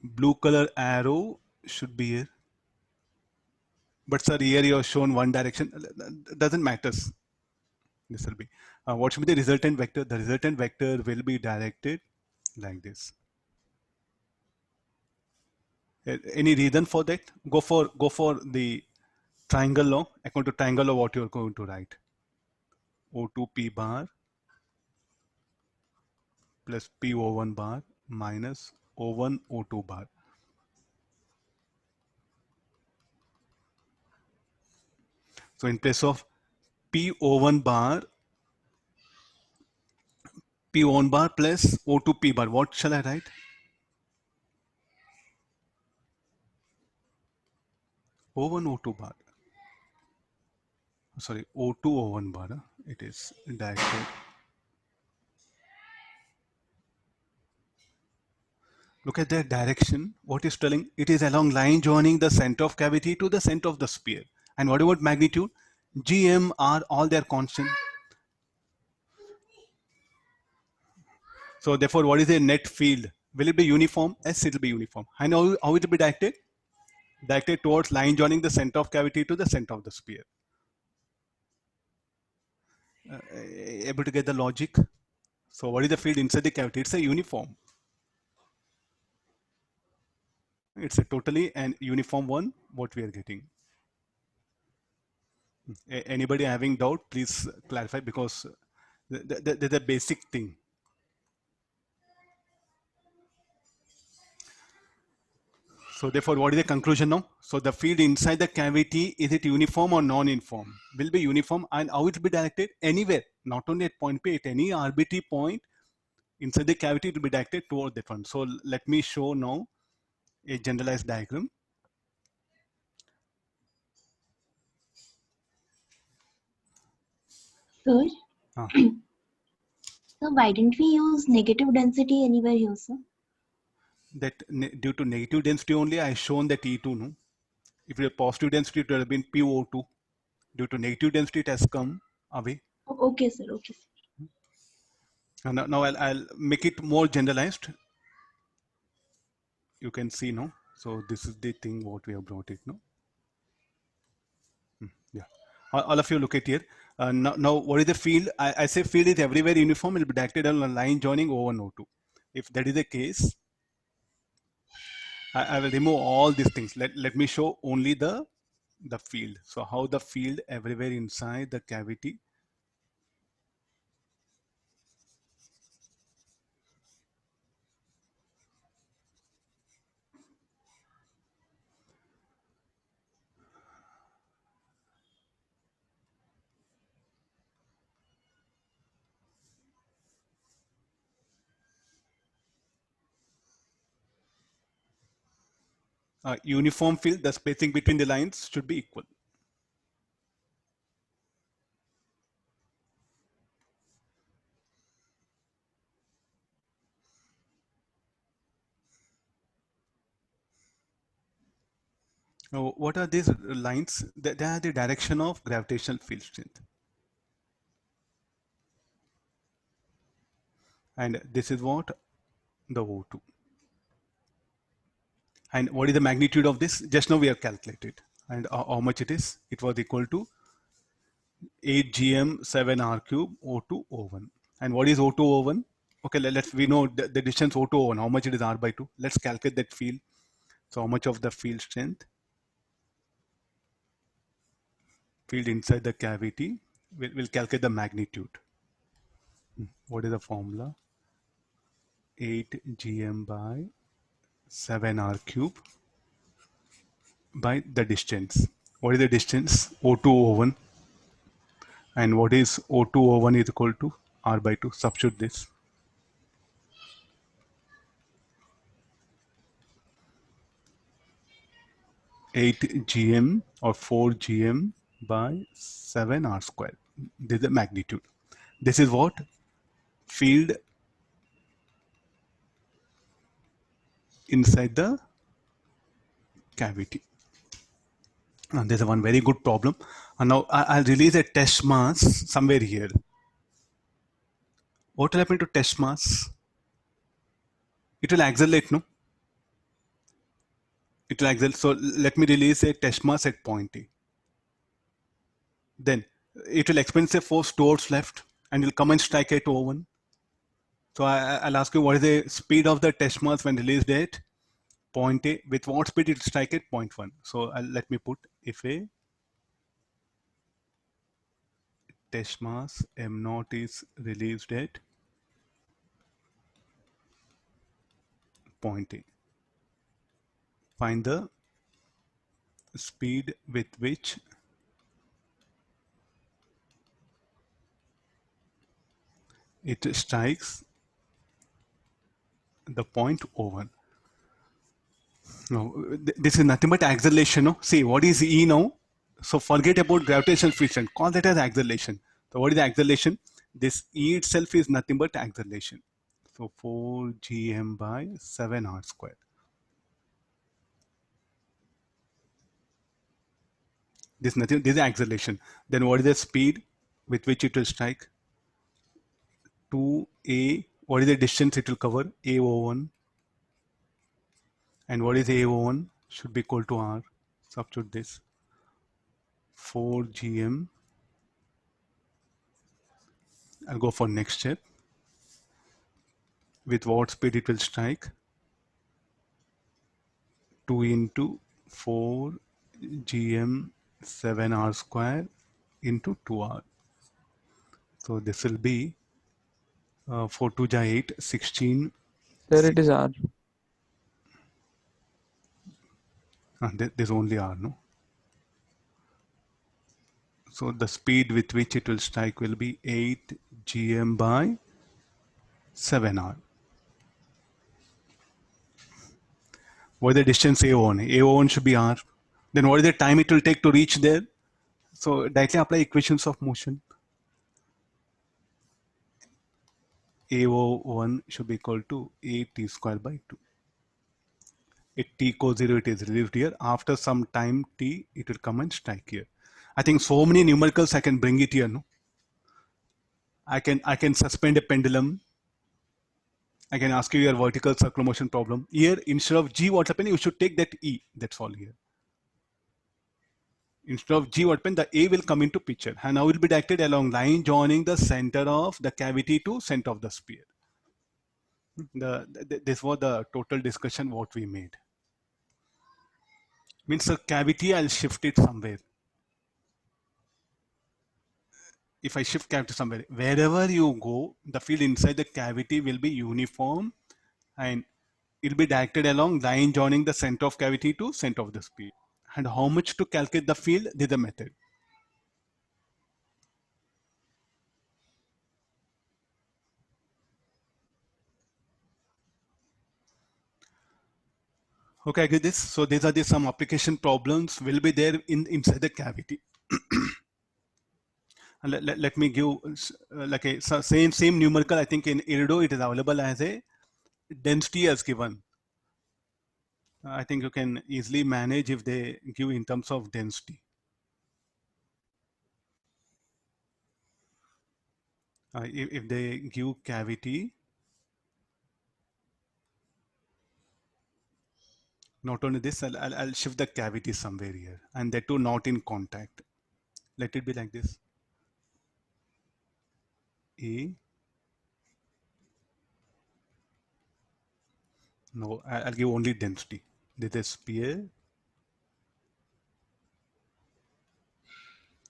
Blue color arrow should be here. But sir, here you have shown one direction. Doesn't matter. This will be. What should be the resultant vector? The resultant vector will be directed like this. Any reason for that? Go for the triangle law. According to triangle law, what you're going to write? O2 P bar plus PO1 bar minus O1 O2 bar. So in place of PO1 bar, PO1 bar plus O2 P bar, what shall I write? O1 O2 bar. Sorry, O2 O1 bar. It is directed. Look at that direction. What is telling? It is along line joining the center of cavity to the center of the sphere. And what about magnitude? GM are all their constant. So therefore, what is the net field? Will it be uniform? Yes, it will be uniform. And how it will be directed? Directed towards line joining the center of cavity to the center of the sphere. Able to get the logic? So what is the field inside the cavity? It's a uniform. It's a totally and uniform one, what we are getting. Anybody having doubt, please clarify, because the basic thing. So therefore, what is the conclusion now? So the field inside the cavity, is it uniform or non-uniform? Will be uniform, and how it will be directed? Anywhere, not only at point P, at any arbitrary point inside the cavity, it will be directed toward that one. So let me show now a generalized diagram. Sir, Ah. so why didn't we use negative density anywhere here, sir? That due to negative density only, I shown that E2. No, if it is positive density, it would have been PO2. Due to negative density, it has come away. Okay, sir. Okay, sir. And now I'll make it more generalized. You can see now. So this is the thing what we have brought it now. Yeah. All of you look at here. Now, what is the field? I say field is everywhere uniform. It will be directed on a line joining O1, O2. If that is the case, I will remove all these things. Let me show only the field. So how the field everywhere inside the cavity. Uniform field, the spacing between the lines should be equal. Now, what are these lines? They are the direction of gravitational field strength. And this is what? The O2. And what is the magnitude of this? Just now we have calculated. And how much it is? It was equal to 8 gm 7 r cube O2 O1. And what is O2 O1? Okay, we know the distance O2 O1, how much it is R by 2. Let's calculate that field. So how much of the field strength? Field inside the cavity. We'll calculate the magnitude. What is the formula? 8 gm by 7 r cube by the distance. What is the distance? O2 O1. And what is O2 O1 is equal to R by 2. Substitute this. 8 gm or 4 gm by 7 r square. This is the magnitude. This is what? Field inside the cavity. And there's one very good problem. And now I'll release a test mass somewhere here. What will happen to test mass? It will accelerate, no? It will accelerate. So let me release a test mass at point A. Then it will experience a force towards left and will come and strike at O1. So I'll ask you, what is the speed of the test mass when released at point A? With what speed it will strike at point 1? So let me put, if a test mass m0 is released at point A, find the speed with which it strikes the point O1. Now, this is nothing but acceleration. No? See, what is E now? So forget about gravitational friction. Call that as acceleration. So what is the acceleration? This E itself is nothing but acceleration. So 4 gm by 7 r square. This nothing. This is acceleration. Then what is the speed with which it will strike? 2a. What is the distance it will cover? A01. And what is A01? Should be equal to R. Substitute this. 4 gm. I'll go for next step. With what speed it will strike? 2 into 4 gm 7 r square into 2r. So this will be 4 2 ja 8, 16. Sir, it is R. There's only r, no? So the speed with which it will strike will be 8 gm by 7r. What is the distance A01? A01 should be r. Then what is the time it will take to reach there? So directly apply equations of motion. A01 should be equal to a t square by 2. At t equals 0, it is relieved here. After some time t, it will come and strike here. I think so many numericals I can bring it here. No, I can suspend a pendulum. I can ask you your vertical circular motion problem. Here, instead of g, what happened? You should take that e. That's all here. Instead of g, what happened? The a will come into picture, and now will be directed along line joining the center of the cavity to center of the sphere. This was the total discussion what we made. Means the cavity, I'll shift it somewhere. If I shift cavity somewhere, wherever you go, the field inside the cavity will be uniform and it will be directed along line joining the center of cavity to center of the sphere. And how much to calculate the field? This is the method. Okay, I get this. So these are some application problems will be there inside the cavity. And let me give like a same numerical. I think in Irido it is available as a density as given. I think you can easily manage if they give in terms of density. If they give cavity Not only this, I'll shift the cavity somewhere here, and that too not in contact. Let it be like this. A. No, I'll give only density. This is sphere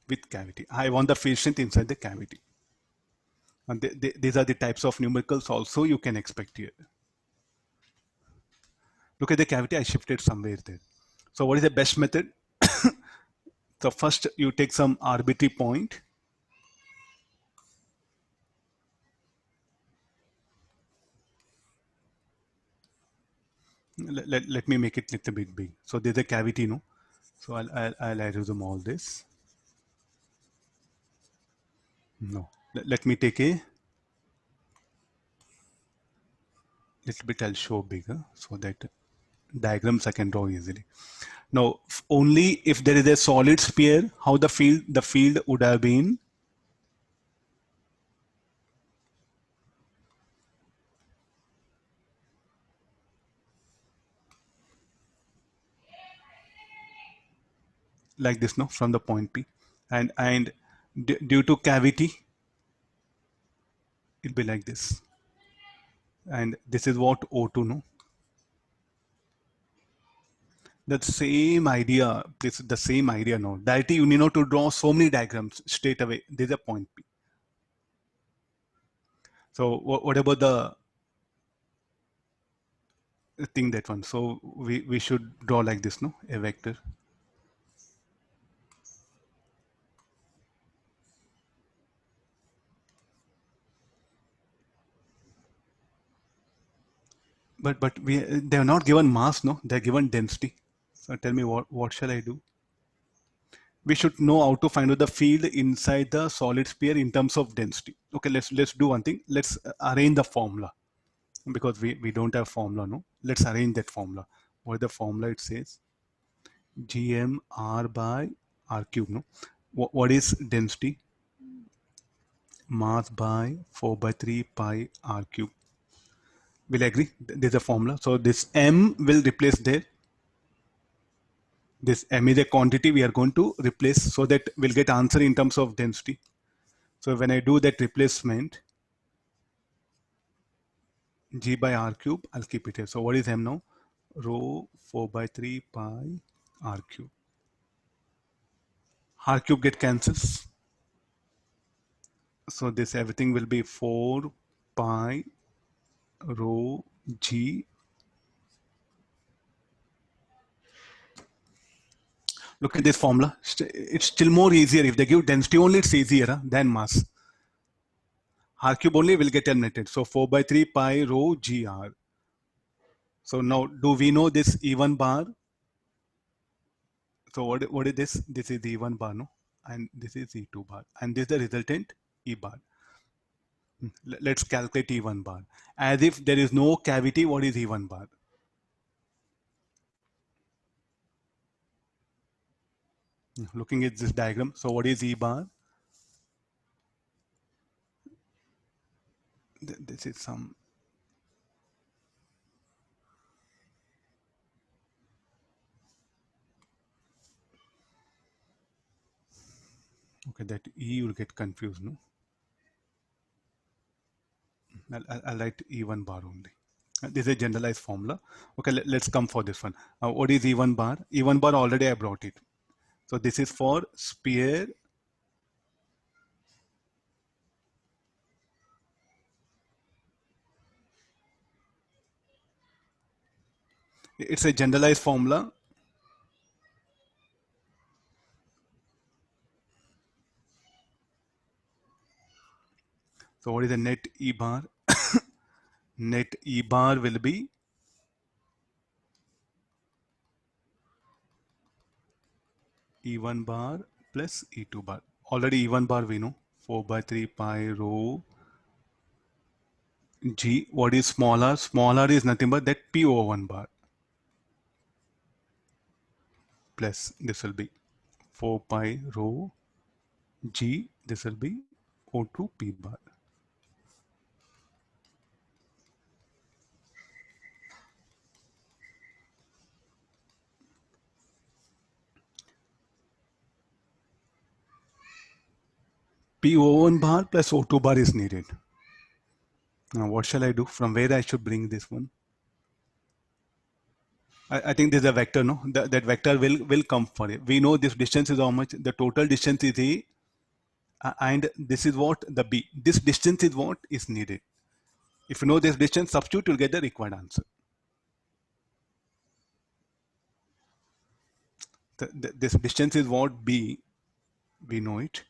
with cavity. I want the field strength inside the cavity. And these are the types of numericals also you can expect here. Look at the cavity, I shifted somewhere there. So what is the best method? So first you take some arbitrary point. Let me make it little bit big. So there's a cavity, no? So I'll resume all this. No, let me take a little bit, I'll show bigger so that diagrams I can draw easily. Now, only if there is a solid sphere, how the field would have been like this, no, from the point P, and due to cavity, it'll be like this, and this is what O2, no. The same idea, this is the same idea, no. Directly, you need not to draw so many diagrams straight away. There's a point P. So what about the thing that one? So we should draw like this, no, a vector. But they are not given mass, no, they're given density. So tell me what shall I do? We should know how to find out the field inside the solid sphere in terms of density. Okay, let's do one thing. Let's arrange the formula because we don't have formula, no. Let's arrange that formula. What the formula it says? Gm r by r cube, no. What is density? Mass by 4 by 3 pi r cube. Will agree? There's a formula. So this m will replace there. This m is a quantity we are going to replace so that we'll get answer in terms of density. So when I do that replacement, g by r cube, I'll keep it here. So what is m now? Rho 4 by 3 pi r cube. R cube get cancels. So this everything will be 4 pi rho g. Look at this formula. It's still more easier. If they give density only, it's easier than mass. R cube only will get eliminated. So 4 by 3 pi rho gr. So now, do we know this E1 bar? So what is this? This is E1 bar, no? And this is E2 bar. And this is the resultant E bar. Let's calculate E1 bar. As if there is no cavity, what is E1 bar? Looking at this diagram, so what is E bar? This is some. Okay, that E will get confused, no? I'll write E1 bar only. This is a generalized formula. Okay, let's come for this one. What is E1 bar? E1 bar already I brought it. So this is for sphere it's a generalized formula. So what is the net E bar? Net E bar will be E1 bar plus E2 bar. Already E1 bar we know 4 by 3 pi rho G. What is small r? Small r is nothing but that P over 1 bar plus this will be 4 pi rho G. This will be O2 P bar. PO1 bar plus O2 bar is needed. Now what shall I do? From where I should bring this one? I think there's a vector, no? That vector will come for it. We know this distance is how much? The total distance is A, and this is what the B. This distance is what is needed. If you know this distance, substitute, you'll get the required answer. This distance is what B, we know it.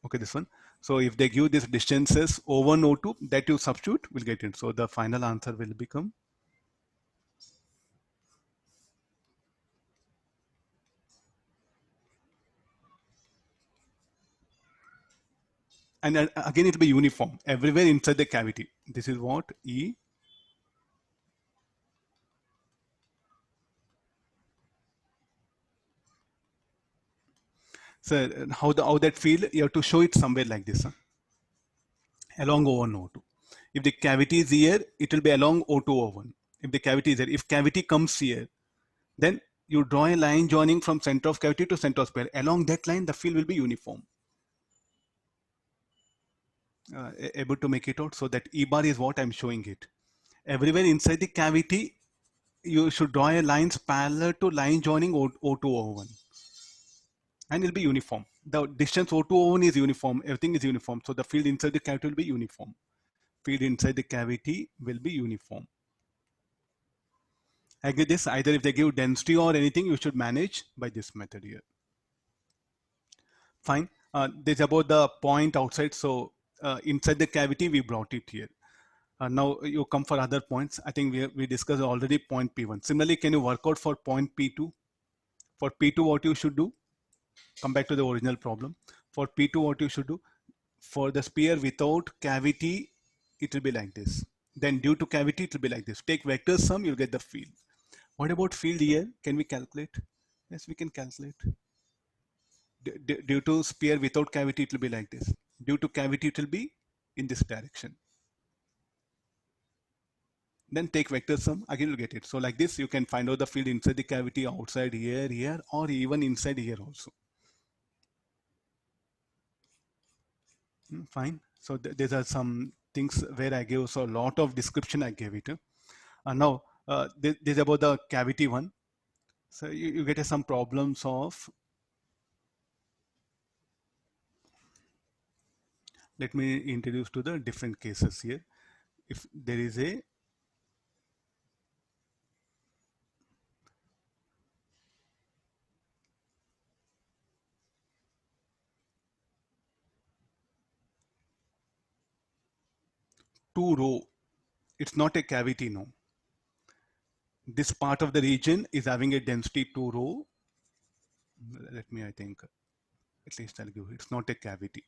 Okay, this one. So if they give this distances O1, O2, that you substitute, we'll get it. So the final answer will become and again it will be uniform everywhere inside the cavity. This is what E. So how that field, you have to show it somewhere like this, along O1, O2. If the cavity is here, it will be along O2, O1. If the cavity is here, if cavity comes here, then you draw a line joining from center of cavity to center of sphere. Along that line, the field will be uniform. Able to make it out? So that E bar is what I'm showing it. Everywhere inside the cavity, you should draw a lines parallel to line joining O2, O1. And it'll be uniform. The distance O2, O1 is uniform. Everything is uniform. So the field inside the cavity will be uniform. Field inside the cavity will be uniform. Agree this? Either if they give density or anything, you should manage by this method here. Fine. This is about the point outside. So inside the cavity, we brought it here. Now you come for other points. I think we discussed already point P1. Similarly, can you work out for point P2? For P2, what you should do? Come back to the original problem. For P2, what you should do? For the sphere without cavity, it will be like this. Then due to cavity, it will be like this. Take vector sum, you'll get the field. What about field here? Can we calculate? Yes, we can calculate. Due to sphere without cavity, it will be like this. Due to cavity, it will be in this direction. Then take vector sum, again you'll get it. So like this, you can find out the field inside the cavity, outside here, here, or even inside here also. Fine. So these are some things where I gave so a lot of description I gave it. Now this is about the cavity one. So you get some problems of. Let me introduce to the different cases here. If there is a two row, it's not a cavity, no. This part of the region is having a density 2 row. Let me, I think, at least I'll give it's not a cavity.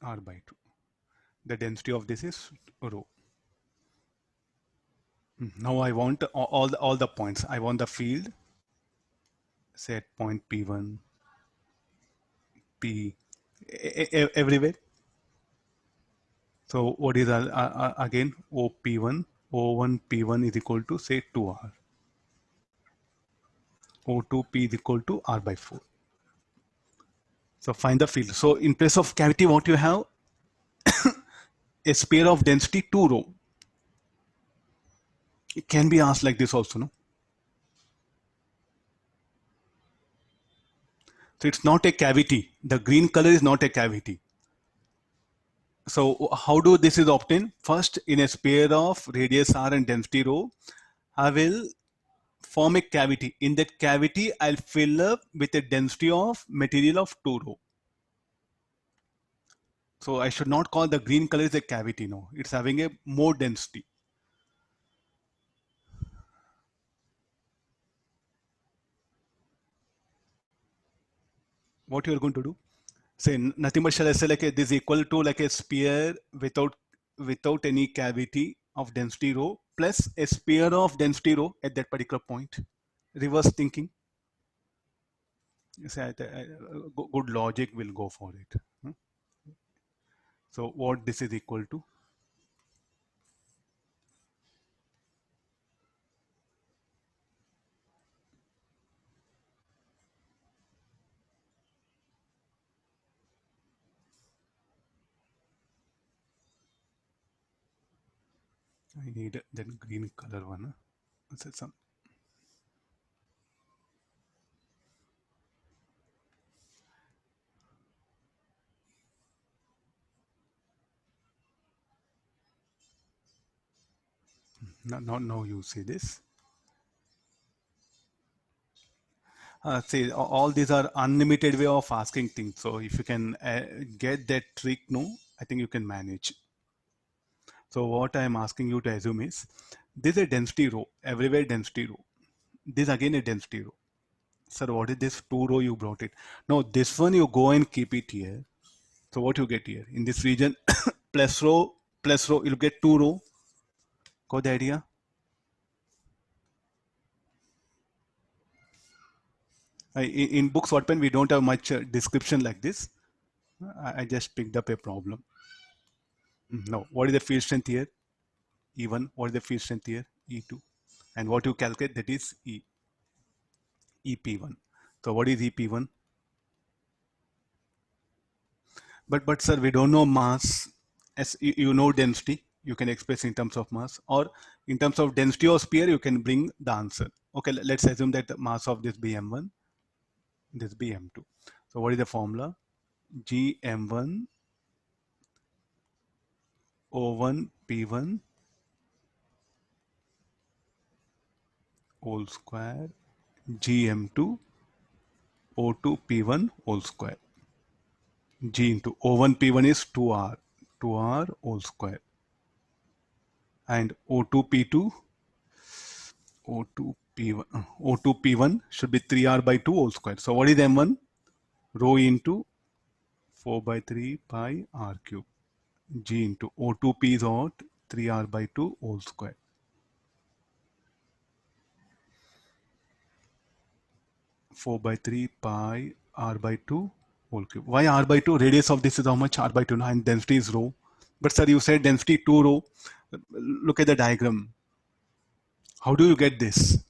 R by 2. The density of this is rho. Now I want all the points. I want the field, say at point P1, P, everywhere. So what is again OP1, O1 P1 is equal to say 2R. O2 P is equal to R by 4. So find the field. So in place of cavity, what you have? A sphere of density 2 row. It can be asked like this also, no? So it's not a cavity. The green color is not a cavity. So how do this is obtained? First, in a sphere of radius R and density rho, I will form a cavity. In that cavity, I'll fill up with a density of material of 2 rho. So I should not call the green color as a cavity, no. It's having a more density. What you are going to do? Say nothing but shall I say like this is equal to like a sphere without any cavity of density rho plus a sphere of density rho at that particular point. reverse thinking. You say, good logic will go for it. So what this is equal to? I need that green color one. So some now you see this. See, all these are unlimited way of asking things. So if you can get that trick, no, I think you can manage. So what I am asking you to assume is, this is a density row, everywhere density row. This again a density row. Sir, what is this 2 row you brought it? No, this one you go and keep it here. So what you get here? In this region, plus row, you'll get 2 row. Got the idea? In books, Wattpad, we don't have much description like this. I just picked up a problem. No, what is the field strength here? E1. What is the field strength here? E2. And what you calculate, that is EP1. So what is EP1? But sir, we don't know mass. As you know density, you can express in terms of mass, or in terms of density of sphere, you can bring the answer. Okay, let's assume that the mass of this BM1, this BM2. So what is the formula? GM1 O1 P1 whole square GM2 O2 P1 whole square. G into O1 P1 is 2R, 2R whole square. And O2 P2, O2 P1, O2 P1 should be 3R by 2 whole square. So what is M1? Rho into 4 by 3 pi R cube. G into O2 P is what? 3R by 2 whole square. Four by 3 pi R by 2 whole cube. Why R by 2? Radius of this is how much? R by 2. And density is rho. But sir, you said density 2 rho. Look at the diagram. How do you get this?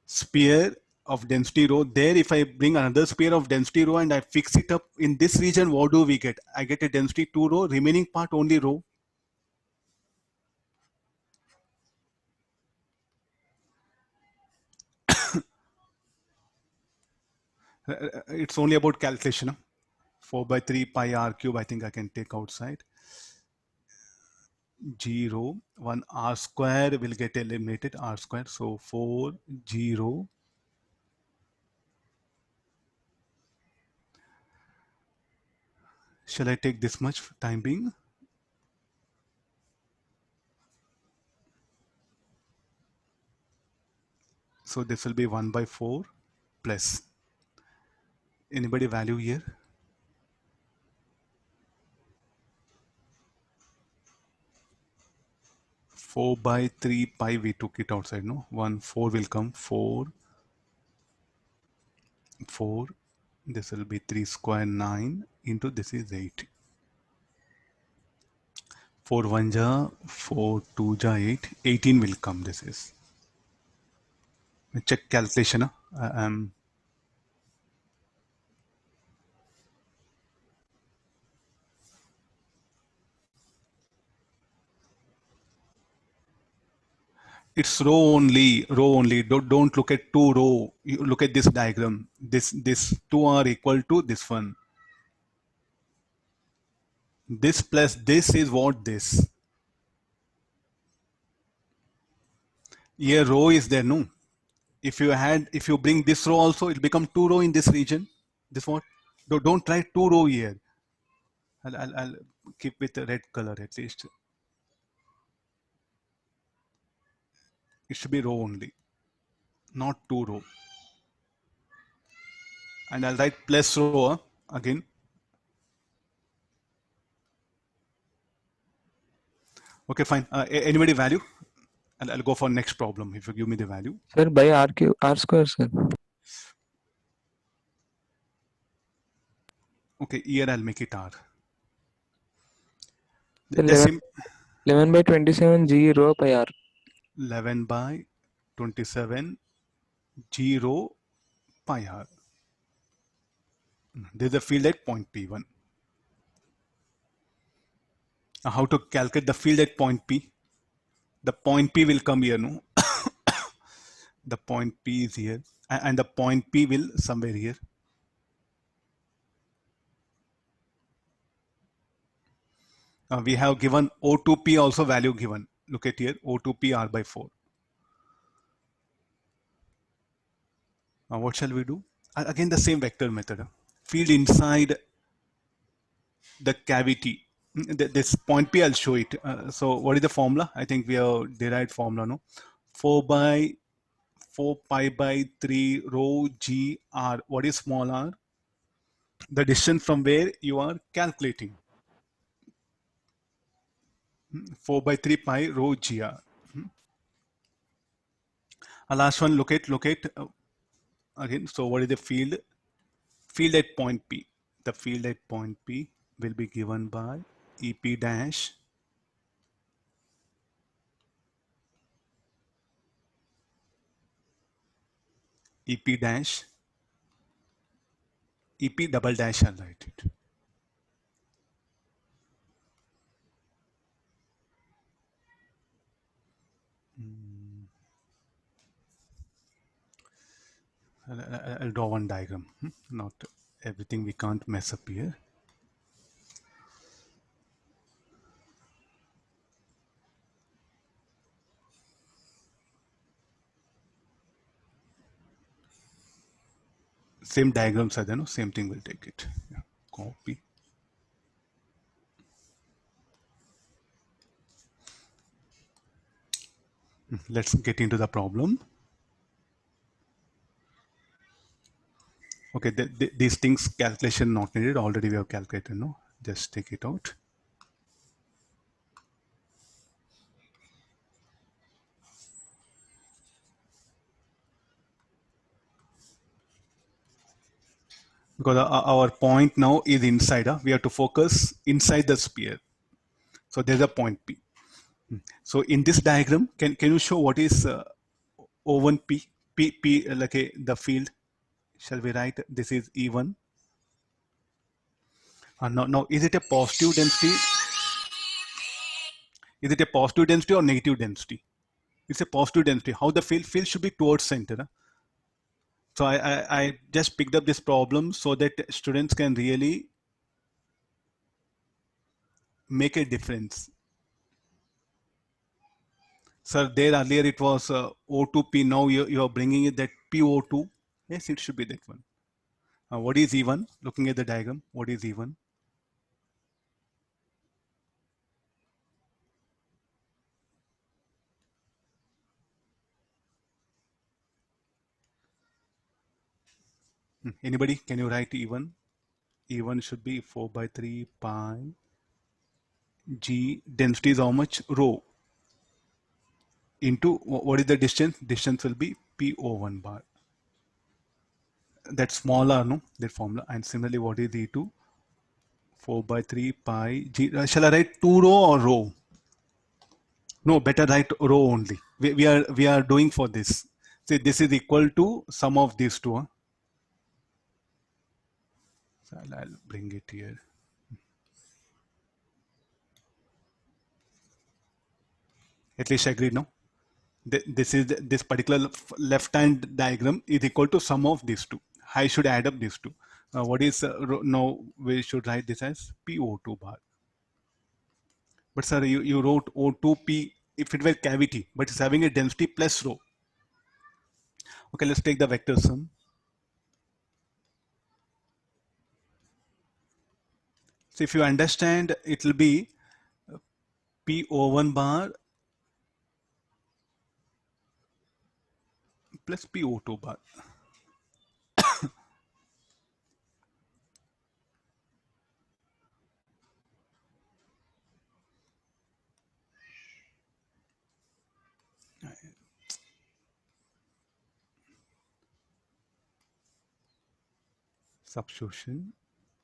Sphere of density rho. There, if I bring another sphere of density rho and I fix it up in this region, what do we get? I get a density 2 rho, remaining part only rho. It's only about calculation. 4 by 3 pi R cube, I think I can take outside. G rho, 1 R square will get eliminated, R square. So 4 G rho. Shall I take this much for time being? So this will be 1 by 4 plus. Anybody value here? Four by 3 pi, we took it outside, no? 1, 4 will come, 4, 4. This will be 3 square 9 into this is 8. 4 1 ja, 4 2 ja 8. 18 will come, this is. Check calculation. It's row only, row only. Don't look at 2 row. You look at this diagram. This 2 are equal to this one. This plus this is what this. Here row is there, no? If you bring this row also, it'll become 2 row in this region. This what? Don't try 2 row here. I'll keep with the red color at least. It should be row only, not 2 row. And I'll write plus row again. Okay, fine. Anybody value? I'll go for next problem if you give me the value. Sir, by R square, sir. Okay, here I'll make it R. Sir, The 11 by 27 G rho pi R. 11 by 27 G rho pi R. There's a field at point P1. Now, how to calculate the field at point P? The point P will come here, no? The point P is here, and the point P will somewhere here. We have given O2P also value given. Look at here, O2P R by 4. Now what shall we do? Again, the same vector method. Field inside the cavity. This point P, I'll show it. So what is the formula? I think we have derived formula, no? 4 pi by 3 rho G R. What is small r? The distance from where you are calculating. 4 by 3 pi rho G R. Last one, locate again. So what is the field? Field at point P. The field at point P will be given by EP dash EP dash EP double dash, I'll write it. I'll draw one diagram. Not everything we can't mess up here. Same diagrams are there, no? Same thing will take it. Yeah. Copy. Let's get into the problem. Okay, these things calculation not needed. Already we have calculated, no? Just take it out. Because our point now is inside. We have to focus inside the sphere. So there's a point P. So in this diagram, can you show what is O1P? P like the field. Shall we write this is E1? Now, is it a positive density? Is it a positive density or negative density? It's a positive density. How the field should be towards center. So I just picked up this problem so that students can really make a difference. Sir, there earlier it was O2P. Now you are bringing it that PO2. Yes, it should be that one. What is E1? Looking at the diagram, what is E1? Anybody? Can you write E1? E1 should be 4 by 3 pi G. Density is how much? Rho. Into what is the distance? Distance will be PO1 bar. That's smaller, no? That formula. And similarly, what is E2? 4 by 3 pi G. Shall I write 2 rho or rho? No, better write rho only. We are doing for this. See, this is equal to sum of these two. Huh? So I'll bring it here. At least agreed, no? This particular left hand diagram is equal to sum of these two. I should add up these two. What is now we should write this as PO2 bar. But sir, you wrote O2P if it were cavity, but it's having a density plus rho. Okay, let's take the vector sum. So if you understand, it will be PO1 bar plus PO2 bar. substitution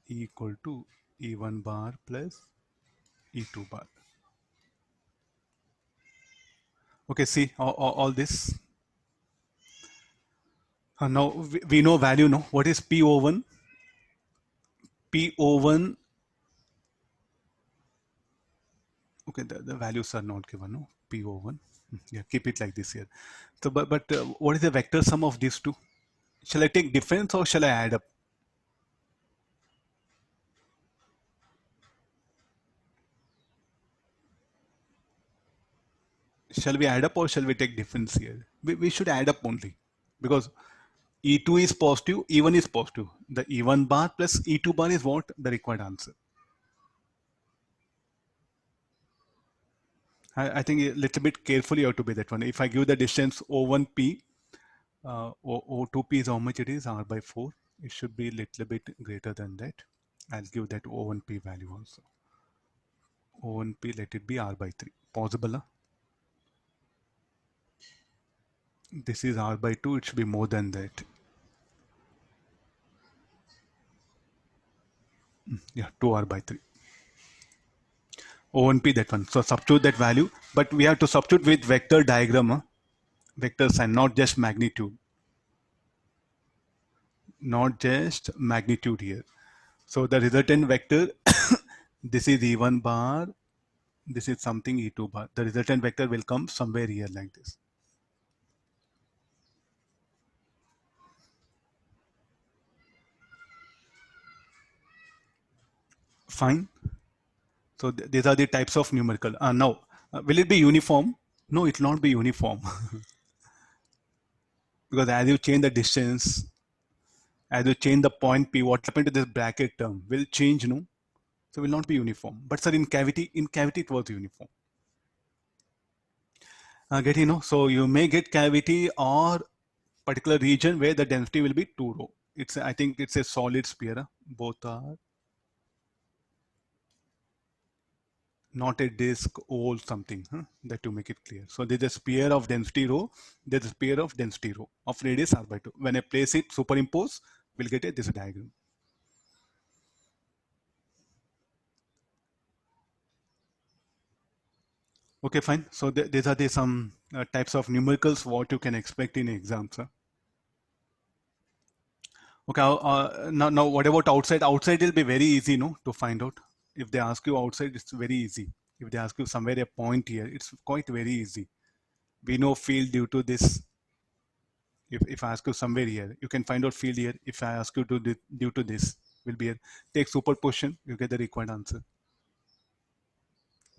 E equal to E1 bar plus E2 bar. Okay, see all this. Now we know value, no? What is P01? P01, okay, the values are not given, no? P01, yeah, keep it like this here. So, but what is the vector sum of these two? Shall I take difference or shall I add up? Shall we add up or shall we take difference here? We should add up only, because E2 is positive, E1 is positive. The E1 bar plus E2 bar is what? The required answer. I think a little bit carefully you have to be that one. If I give the distance O1P, O2P is how much it is? R by 4. It should be a little bit greater than that. I'll give that O1P value also. O1P, let it be R by 3. Possible, huh? This is R by 2, it should be more than that. Yeah, 2R by 3. O1P, that one. So substitute that value, but we have to substitute with vector diagram, huh? Vector sign, not just magnitude. Not just magnitude here. So the resultant vector, this is E1 bar, this is something E2 bar. The resultant vector will come somewhere here like this. Fine. So these are the types of numerical. Now, will it be uniform? No, it will not be uniform. Because as you change the distance, as you change the point P, what happened to this bracket term will change, no? So will not be uniform. But sir, in cavity it was uniform. Get you know, so you may get cavity or particular region where the density will be 2 rho. It's, I think it's a solid sphere. Both are not a disk or something, that to make it clear. So there's a sphere of density rho, there's a sphere of density rho of radius r by 2. When I place it, superimpose, we'll get this diagram. Okay, fine. So these are the some types of numericals what you can expect in exams. Okay, now what about outside? Outside will be very easy, no, to find out. If they ask you outside, it's very easy. If they ask you somewhere a point here, it's quite very easy. We know field due to this. If I ask you somewhere here, you can find out field here. If I ask you to due to this, will be here. Take superposition, you get the required answer.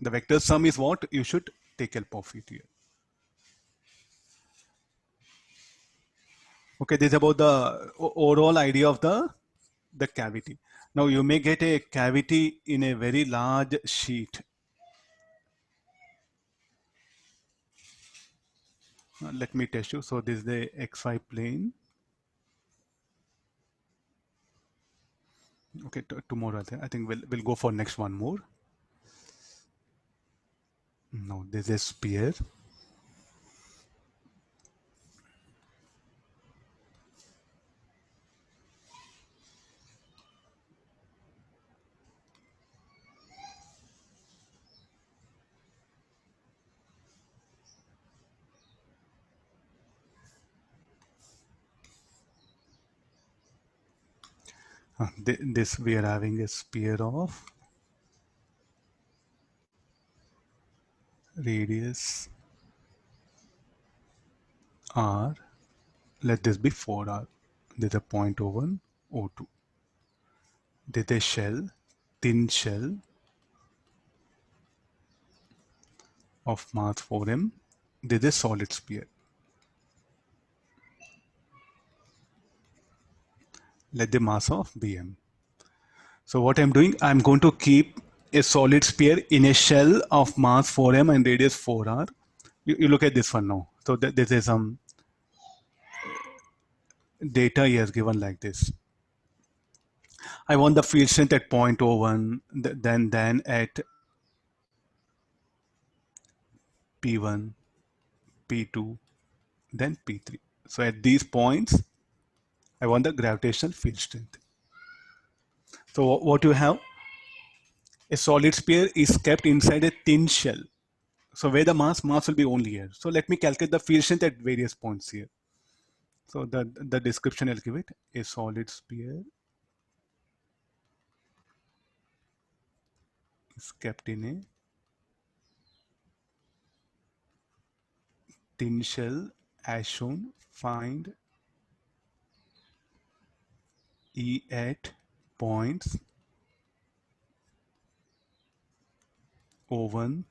The vector sum is what you should take help of it here. Okay, this is about the overall idea of the cavity. Now you may get a cavity in a very large sheet. Let me test you. So this is the XY plane. Okay, tomorrow I think we'll go for next one more. Now this is a sphere. This we are having a sphere of radius r. Let this be 4r. This is a point O1, O2. This is a shell, thin shell of mass 4m. This is a solid sphere. Let the mass of Bm. So what I'm doing, I'm going to keep a solid sphere in a shell of mass 4m and radius 4r. You look at this one now. So this is some data here given like this. I want the field strength at 0.01, then at P1, P2, then P3. So at these points, I want the gravitational field strength. So what you have, a solid sphere is kept inside a thin shell. So where the mass will be only here. So let me calculate the field strength at various points here. So the description I'll give it, a solid sphere is kept in a thin shell as shown. Find E at points O1,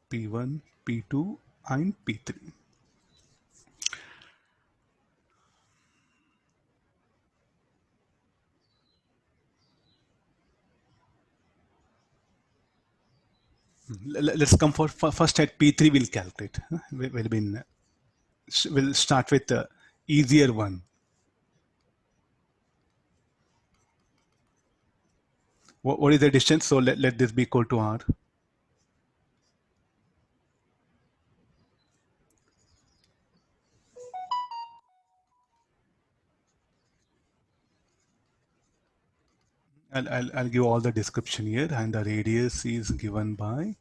P1, P2 and P3. Let's come for first at P3 we'll calculate. We'll start with the easier one. What is the distance? So let this be equal to R. I'll give all the description here, and the radius is given by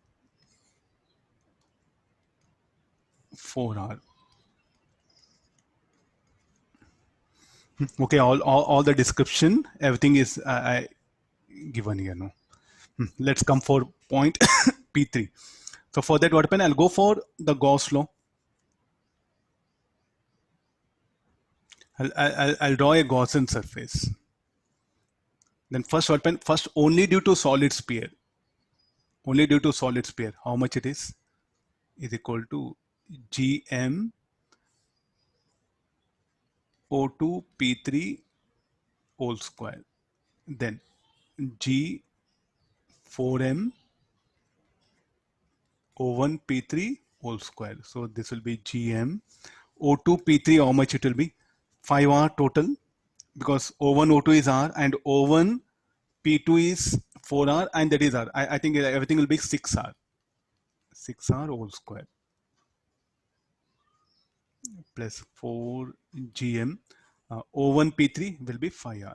4R. Okay, all the description, everything is given here. No, let's come for point P3. So for that, what happen? I'll go for the Gauss law. I'll draw a Gaussian surface. Then first what happen? First, only due to solid sphere. Only due to solid sphere. How much it is equal to Gm O2 P3 whole square. Then G 4m O1 P3 whole square. So this will be Gm O2 P3. How much it will be? 5R total, because O1 O2 is R and O1 P2 is 4R and that is R. I think everything will be 6R. 6R whole square plus 4 Gm. O1 P3 will be 5R.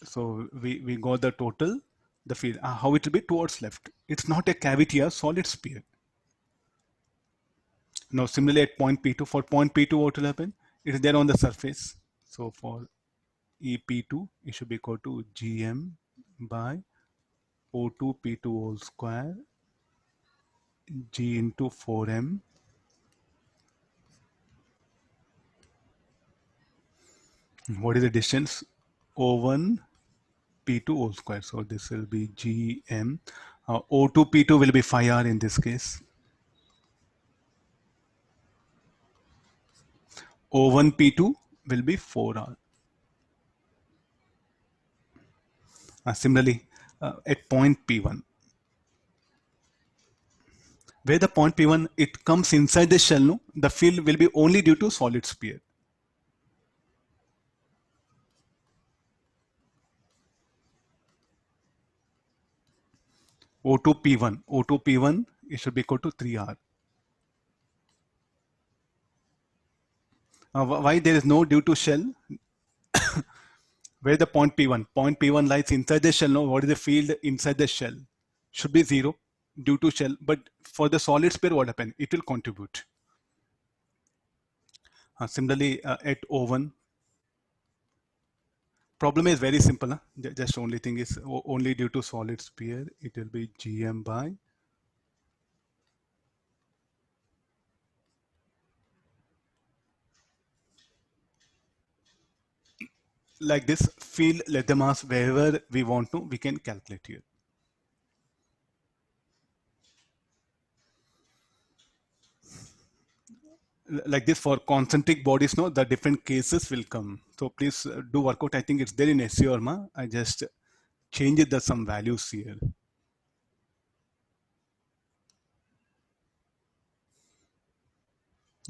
So we got the total, the field. How it will be towards left? It's not a cavity, a solid sphere. Now similarly at point P2, for point P2 what will happen? It is there on the surface. So for EP2 it should be equal to Gm by O2 P2 whole square G into 4m what is the distance? O1 P2 whole square. So this will be Gm. O2 P2 will be 5R in this case. O1 P2 will be 4R. Similarly, at point P1, where the point P1 it comes inside the shell, no, the field will be only due to solid sphere. O2 P1, O2 P1 it should be equal to 3R. Why there is no due to shell? Where the point P1? Point P1 lies inside the shell. No, what is the field inside the shell? Should be 0 due to shell. But for the solid sphere, what happen? It will contribute. Similarly, at O1, problem is very simple. Huh? Just only thing is only due to solid sphere, it will be Gm by like this. Field, let the mass wherever we want to, we can calculate here. Like this for concentric bodies, no, the different cases will come. So please do work out. I think it's there in SEO. I just changed the some values here.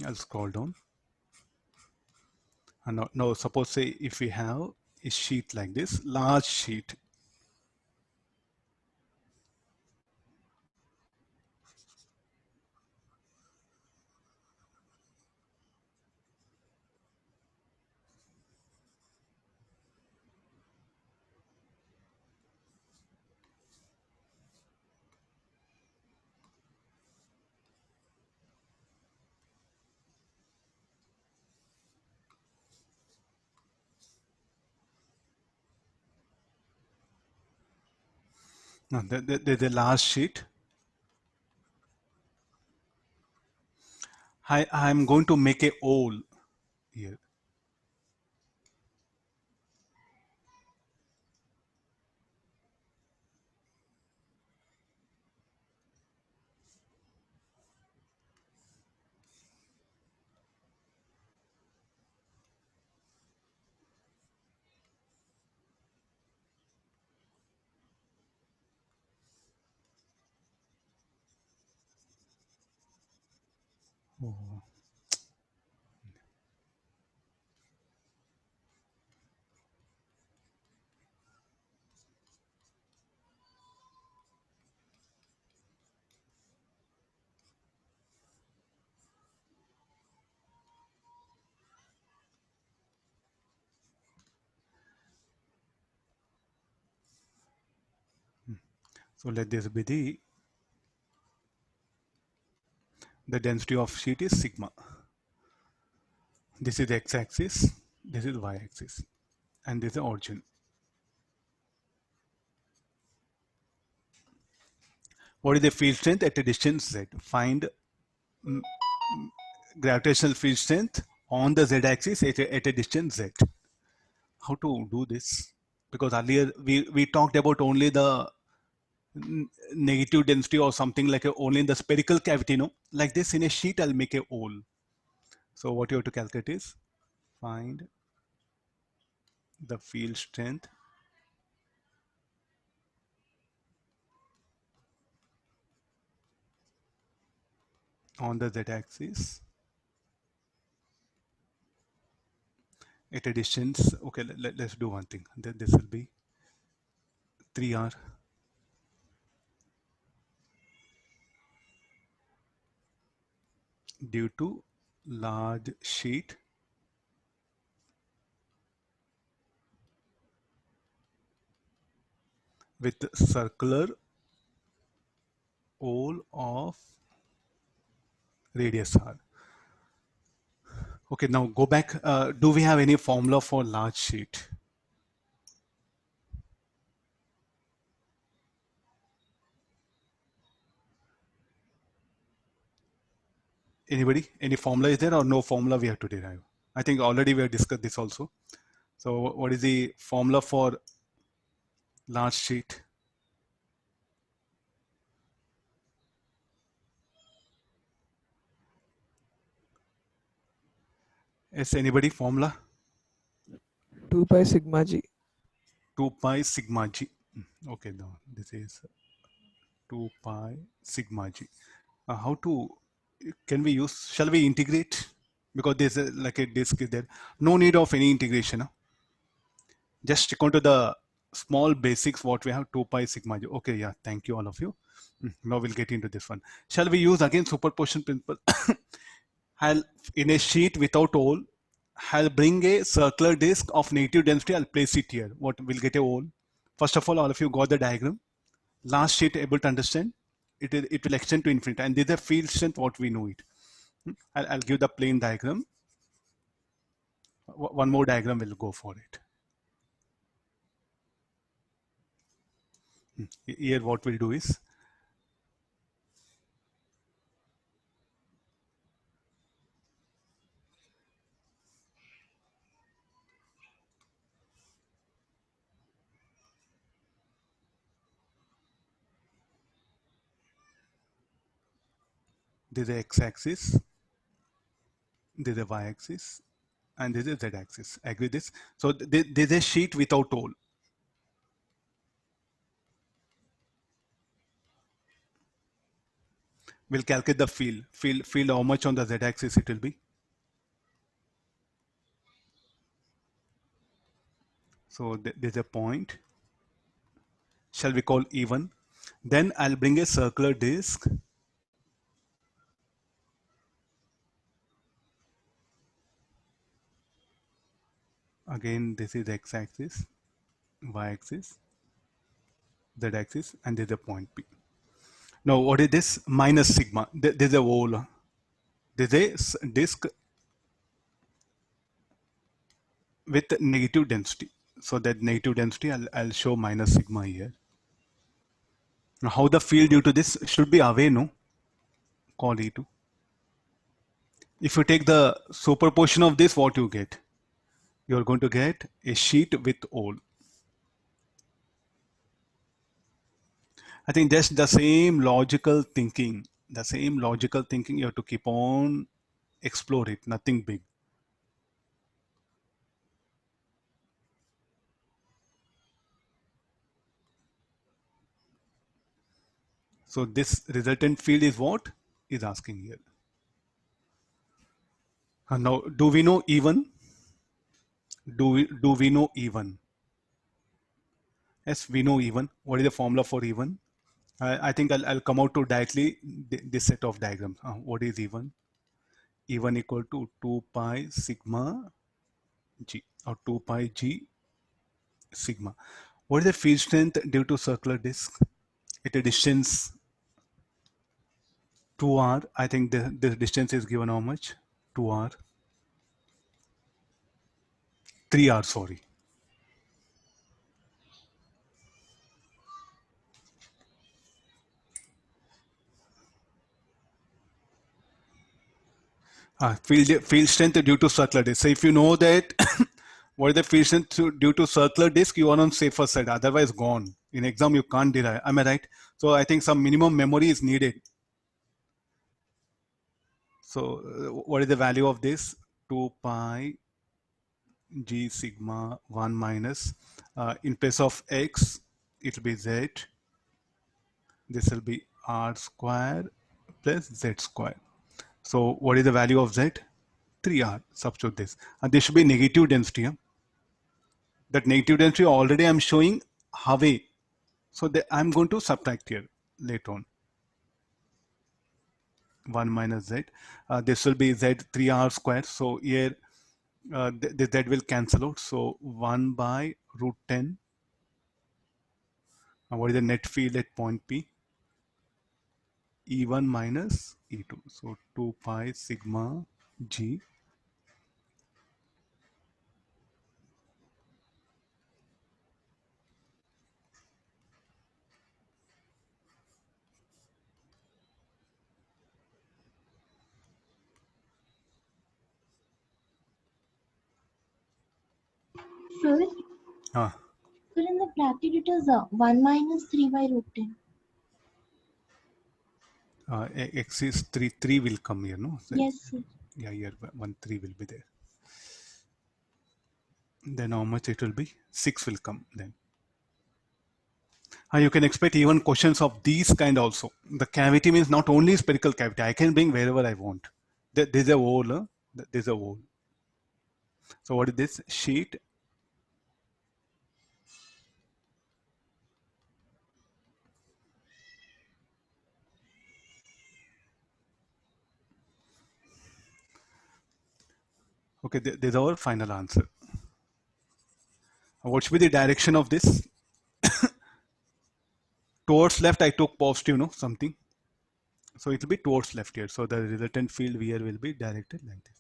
I'll scroll down. And now suppose say if we have a sheet like this, large sheet. Now, the last sheet. I'm going to make a hole here. Oh. So let this be the density of sheet is sigma. This is the x-axis, this is y-axis, and this is the origin. What is the field strength at a distance z? Find gravitational field strength on the z-axis at a distance z. How to do this? Because earlier we talked about only the negative density or something like only in the spherical cavity, no? Like this in a sheet, I'll make a hole. So what you have to calculate is find the field strength on the z-axis at a distance. Okay, let's do one thing. This will be 3r due to large sheet with circular hole of radius r. Okay, now go back. Do we have any formula for large sheet? Anybody? Any formula is there or no formula we have to derive? I think already we have discussed this also. So what is the formula for large sheet? Is anybody formula? 2 pi sigma g. 2 pi sigma g. Okay, now this is 2 pi sigma g. How to, can we use, shall we integrate? Because there's like a disk is there. No need of any integration. Huh? Just stick on to the small basics what we have 2 pi sigma g. Okay, yeah, thank you all of you. Now we'll get into this one. Shall we use again superposition principle? I'll, in a sheet without hole, I'll bring a circular disk of negative density. I'll place it here. What will get a hole? First of all of you got the diagram. Last sheet able to understand? It will extend to infinity. And this is the field strength what we know it. I'll give the plane diagram. One more diagram will go for it. Here what we'll do is, this is the x-axis, this is the y-axis, and this is z-axis. Agree this? So this is a sheet without hole. We'll calculate the field. Field how much on the z-axis it will be. So there's a point. Shall we call E1? Then I'll bring a circular disk. Again, this is x-axis, y-axis, z-axis, and there's a point P. Now, what is this? Minus sigma. There's a hole. There's a disk with negative density. So that negative density, I'll show minus sigma here. Now, how the field due to this should be away, no? Call E2. If you take the superposition of this, what you get? You're going to get a sheet with all. I think just the same logical thinking, you have to keep on explore it, nothing big. So this resultant field is what is asking here. Now, do we know even? Do we know even? Yes, we know even. What is the formula for even? I think I'll come out to directly this set of diagrams. What is even? Even equal to 2 pi sigma g, or 2 pi g sigma. What is the field strength due to circular disk at a distance 2r? I think the distance is given how much? 2r. 3r, sorry. Field strength due to circular disk. So if you know that what is the field strength due to circular disk, you are on safer side. Otherwise, gone. In exam, you can't derive. Am I right? So I think some minimum memory is needed. So what is the value of this? 2 pi g sigma 1 minus. In place of x, it will be z. This will be r square plus z square. So what is the value of z? 3r. Substitute this. And this should be negative density. That negative density already I'm showing away. So I'm going to subtract here later on. 1 minus z. This will be z 3r square. So here the z will cancel out. So 1 by root 10. What is the net field at point P? E1 minus E2. So 2 pi sigma g. Sir, Ah, sir, in the bracket it is 1 minus 3 by root 10. x is 3 will come here, no? So, Yes, sir. yeah, here 1 3 will be there. Then how much it will be? 6 will come then. You can expect even questions of these kind also. The cavity means not only spherical cavity. I can bring wherever I want. There's a hole. There's a hole. So what is this? Sheet. Okay, there's our final answer. What should be the direction of this? Towards left, I took positive, no? Something. So it will be towards left here. So the resultant field here will be directed like this.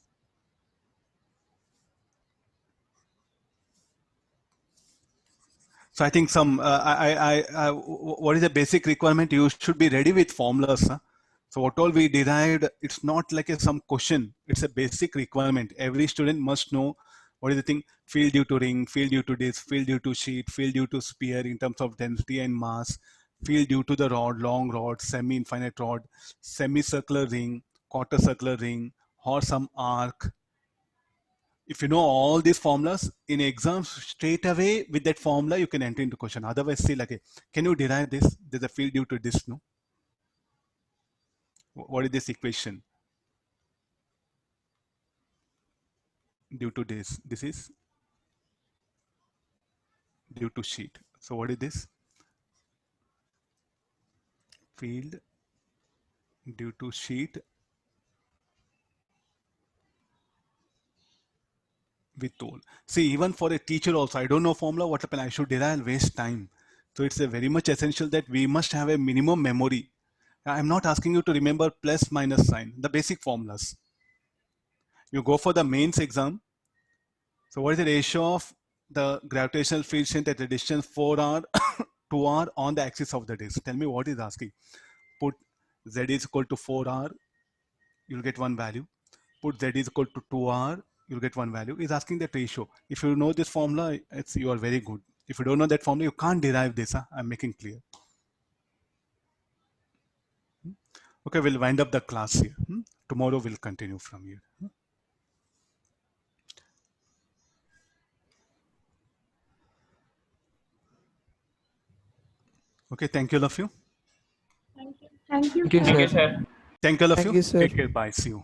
So I think some, what is the basic requirement? You should be ready with formulas. Huh? So what all we derived, it's not like some question. It's a basic requirement. Every student must know what is the thing: field due to ring, field due to disc, field due to sheet, field due to sphere in terms of density and mass, field due to the rod, long rod, semi-infinite rod, semicircular ring, quarter circular ring, or some arc. If you know all these formulas in exams, straight away with that formula you can enter into question. Otherwise, say like, can you derive this? There's a field due to this, no? What is this equation? Due to this. This is due to sheet. So what is this? Field due to sheet with tool. See, even for a teacher also, I don't know formula, what happened? I should derive, waste time. So it's a very much essential that we must have a minimum memory. I'm not asking you to remember plus minus sign, the basic formulas. You go for the mains exam. So what is the ratio of the gravitational field strength at a distance 4r 2r on the axis of the disk. Tell me what is asking. Put z is equal to 4r, you'll get one value. Put z is equal to 2r, you'll get one value. Is asking that ratio. If you know this formula, you are very good. If you don't know that formula, you can't derive this. I'm making clear. Okay, we'll wind up the class here. Tomorrow we'll continue from here. Okay, thank you all of you. Thank you. Thank you, Thank you, sir. sir. Thank you all of Thank you. you, sir. Take care. Bye. See you.